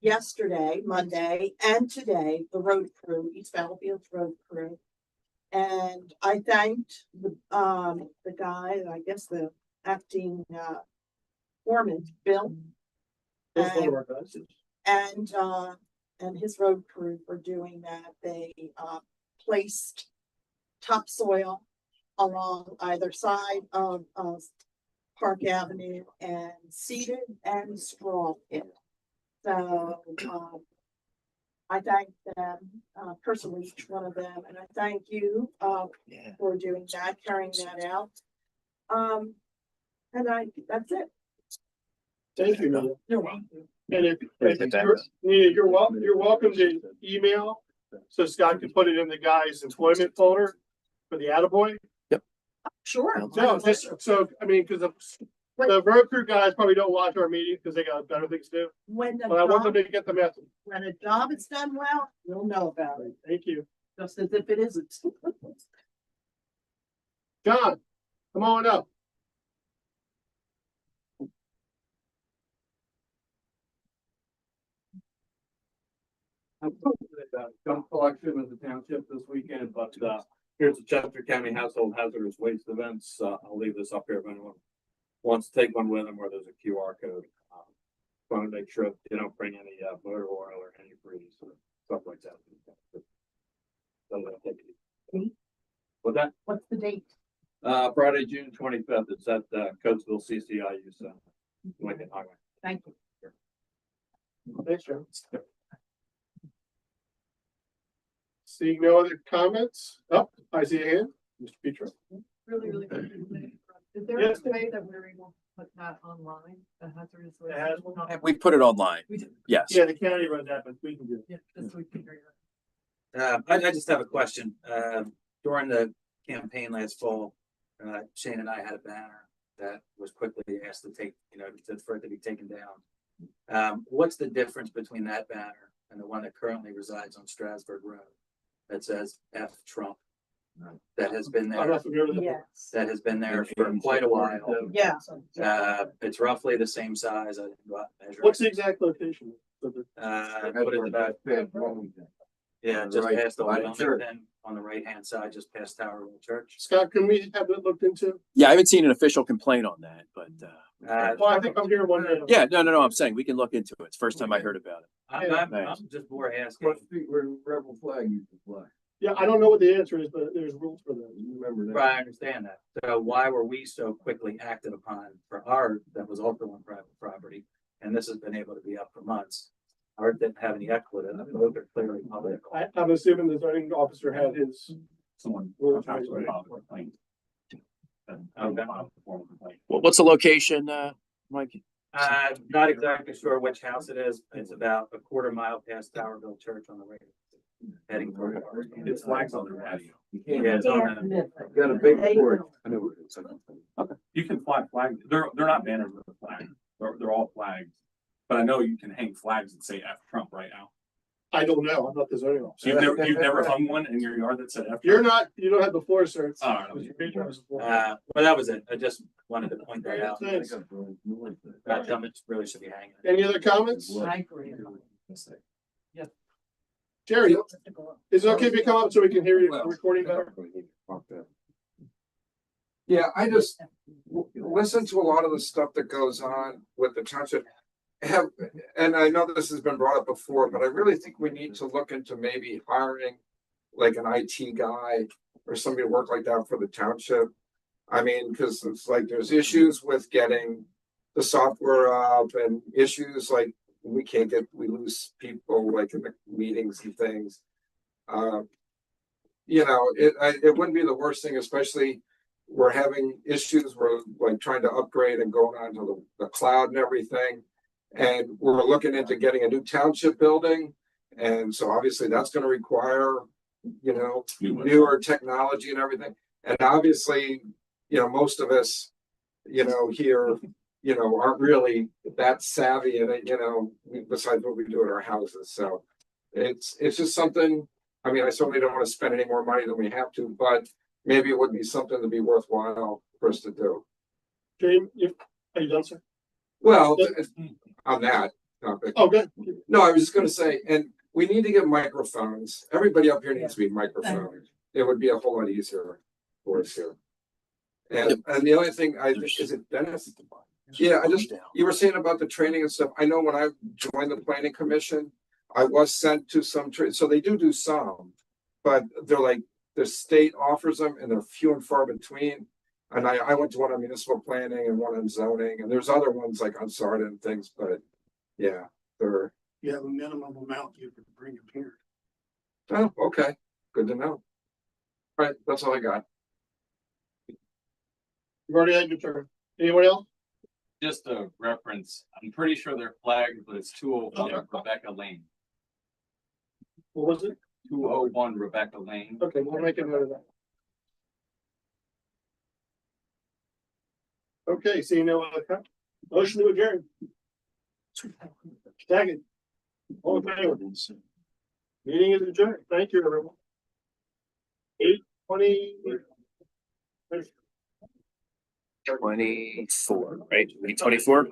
yesterday, Monday, and today, the road crew, East Battlefield's road crew. And I thanked the guy, I guess the acting foreman, Bill. And his road crew for doing that. They placed topsoil along either side of Park Avenue and seeded and straw it. So I thank them personally, each one of them, and I thank you for doing that, carrying that out. And that's it. Thank you, Nina. You're welcome. And if Nina, you're welcome to email, so Scott can put it in the guy's employment folder for the attaboy. Sure. No, just so, I mean, because the road crew guys probably don't watch our meeting because they got better things to do. When But I want them to get the message. when a job is done well, you'll know about it. Thank you. Just as if it isn't. John, come on up. Dump collection of the township this weekend, but here's the Chester County Household Hazardous Waste Events. I'll leave this up here if anyone wants to take one with them, or there's a QR code. Want to make sure you don't bring any motor oil or antifreeze or stuff like that. What's that? What's the date? Friday, June 25th. It's at Coatesville CCIU Center, Lincoln Highway. Thank you. Thanks, John. Seeing no other comments? Oh, I see a hand. Mr. Petro. Really quick. Is there Yes. a way that we're able to put that online, the hazardous waste? It has one? We put it online. We did. Yes. Yeah, the county runs that, but we can do it. Yeah, this week. I just have a question. During the campaign last fall, Shane and I had a banner that was quickly asked to take, for it to be taken down. What's the difference between that banner and the one that currently resides on Strasburg Road that says F Trump? That has been I'm there, not familiar with that. Yes. that has been there for quite a while. Yeah. It's roughly the same size. I didn't go out and measure. What's the exact location? What is it? Yeah, just Right, past the by the Wilmington, church. on the right-hand side, just past Tower Hill Church. Scott, can we have it looked into? Yeah, I haven't seen an official complaint on that, but, Well, I think I'm hearing one now. yeah, no, I'm saying we can look into it. It's the first time I heard about it. I'm just more asking. Across the street where the rebel flag used to fly. Yeah, I don't know what the answer is, but there's rules for that. You remember that? Right, I understand that. So why were we so quickly acted upon for our, that was also on private property? And this has been able to be up for months. Ours didn't have any equity, and those are clearly public. I'm assuming the zoning officer had his. Someone. Rules. What's the location, Mike? Not exactly sure which house it is. It's about a quarter mile past Towerville Church on the way. Heading toward. It's flags on the patio. Yeah, it's on the- Got a big porch. I know where it is. Okay. You can fly flags. They're not banners with a flag. They're all flags. But I know you can hang flags that say F Trump right now. I don't know. I'm not the zoning So officer. you've never hung one in your yard that said F You're Trump? not, you don't have the floor, sir. It's- All right. Well, that was it. I just wanted to point that out. Thanks. That helmet really should be hanging. Any other comments? I agree. Jerry, is it okay if you come up so we can hear you recording better? Yeah, I just listen to a lot of the stuff that goes on with the township. And I know this has been brought up before, but I really think we need to look into maybe hiring like an IT guy or somebody to work like that for the township. I mean, because it's like there's issues with getting the software up and issues like we lose people like in the meetings and things. It wouldn't be the worst thing, especially we're having issues. We're like trying to upgrade and going on to the cloud and everything. And we're looking into getting a new township building. And so obviously that's going to require, newer technology and everything. And obviously, most of us, here, aren't really that savvy in it, besides what we do at our houses. So it's just something, I mean, I certainly don't want to spend any more money than we have to, but maybe it would be something to be worthwhile for us to do. James, are you done, sir? Well, on that topic. Oh, good. No, I was just gonna say, and we need to get microphones. Everybody up here needs to be microphoned. It would be a whole lot easier for us here. And the only thing I think is it Dennis? Yeah, you were saying about the training and stuff. I know when I joined the planning commission, I was sent to some so they do some, but they're like the state offers them and they're few and far between. And I went to one on municipal planning and one on zoning, and there's other ones like on SARTA and things, but yeah, they're. You have a minimum amount you can bring them here. Oh, okay, good to know. All right, that's all I got. You've already had your turn. Anyone else? Just a reference, I'm pretty sure they're flagged, but it's 201 Rebecca Lane. What was it? 201 Rebecca Lane. Okay, we'll make a note of that. Okay, so motion to adjourn. Second. All in favor? Meeting is adjourned. Thank you, everyone. 8:20. 24, right? 24?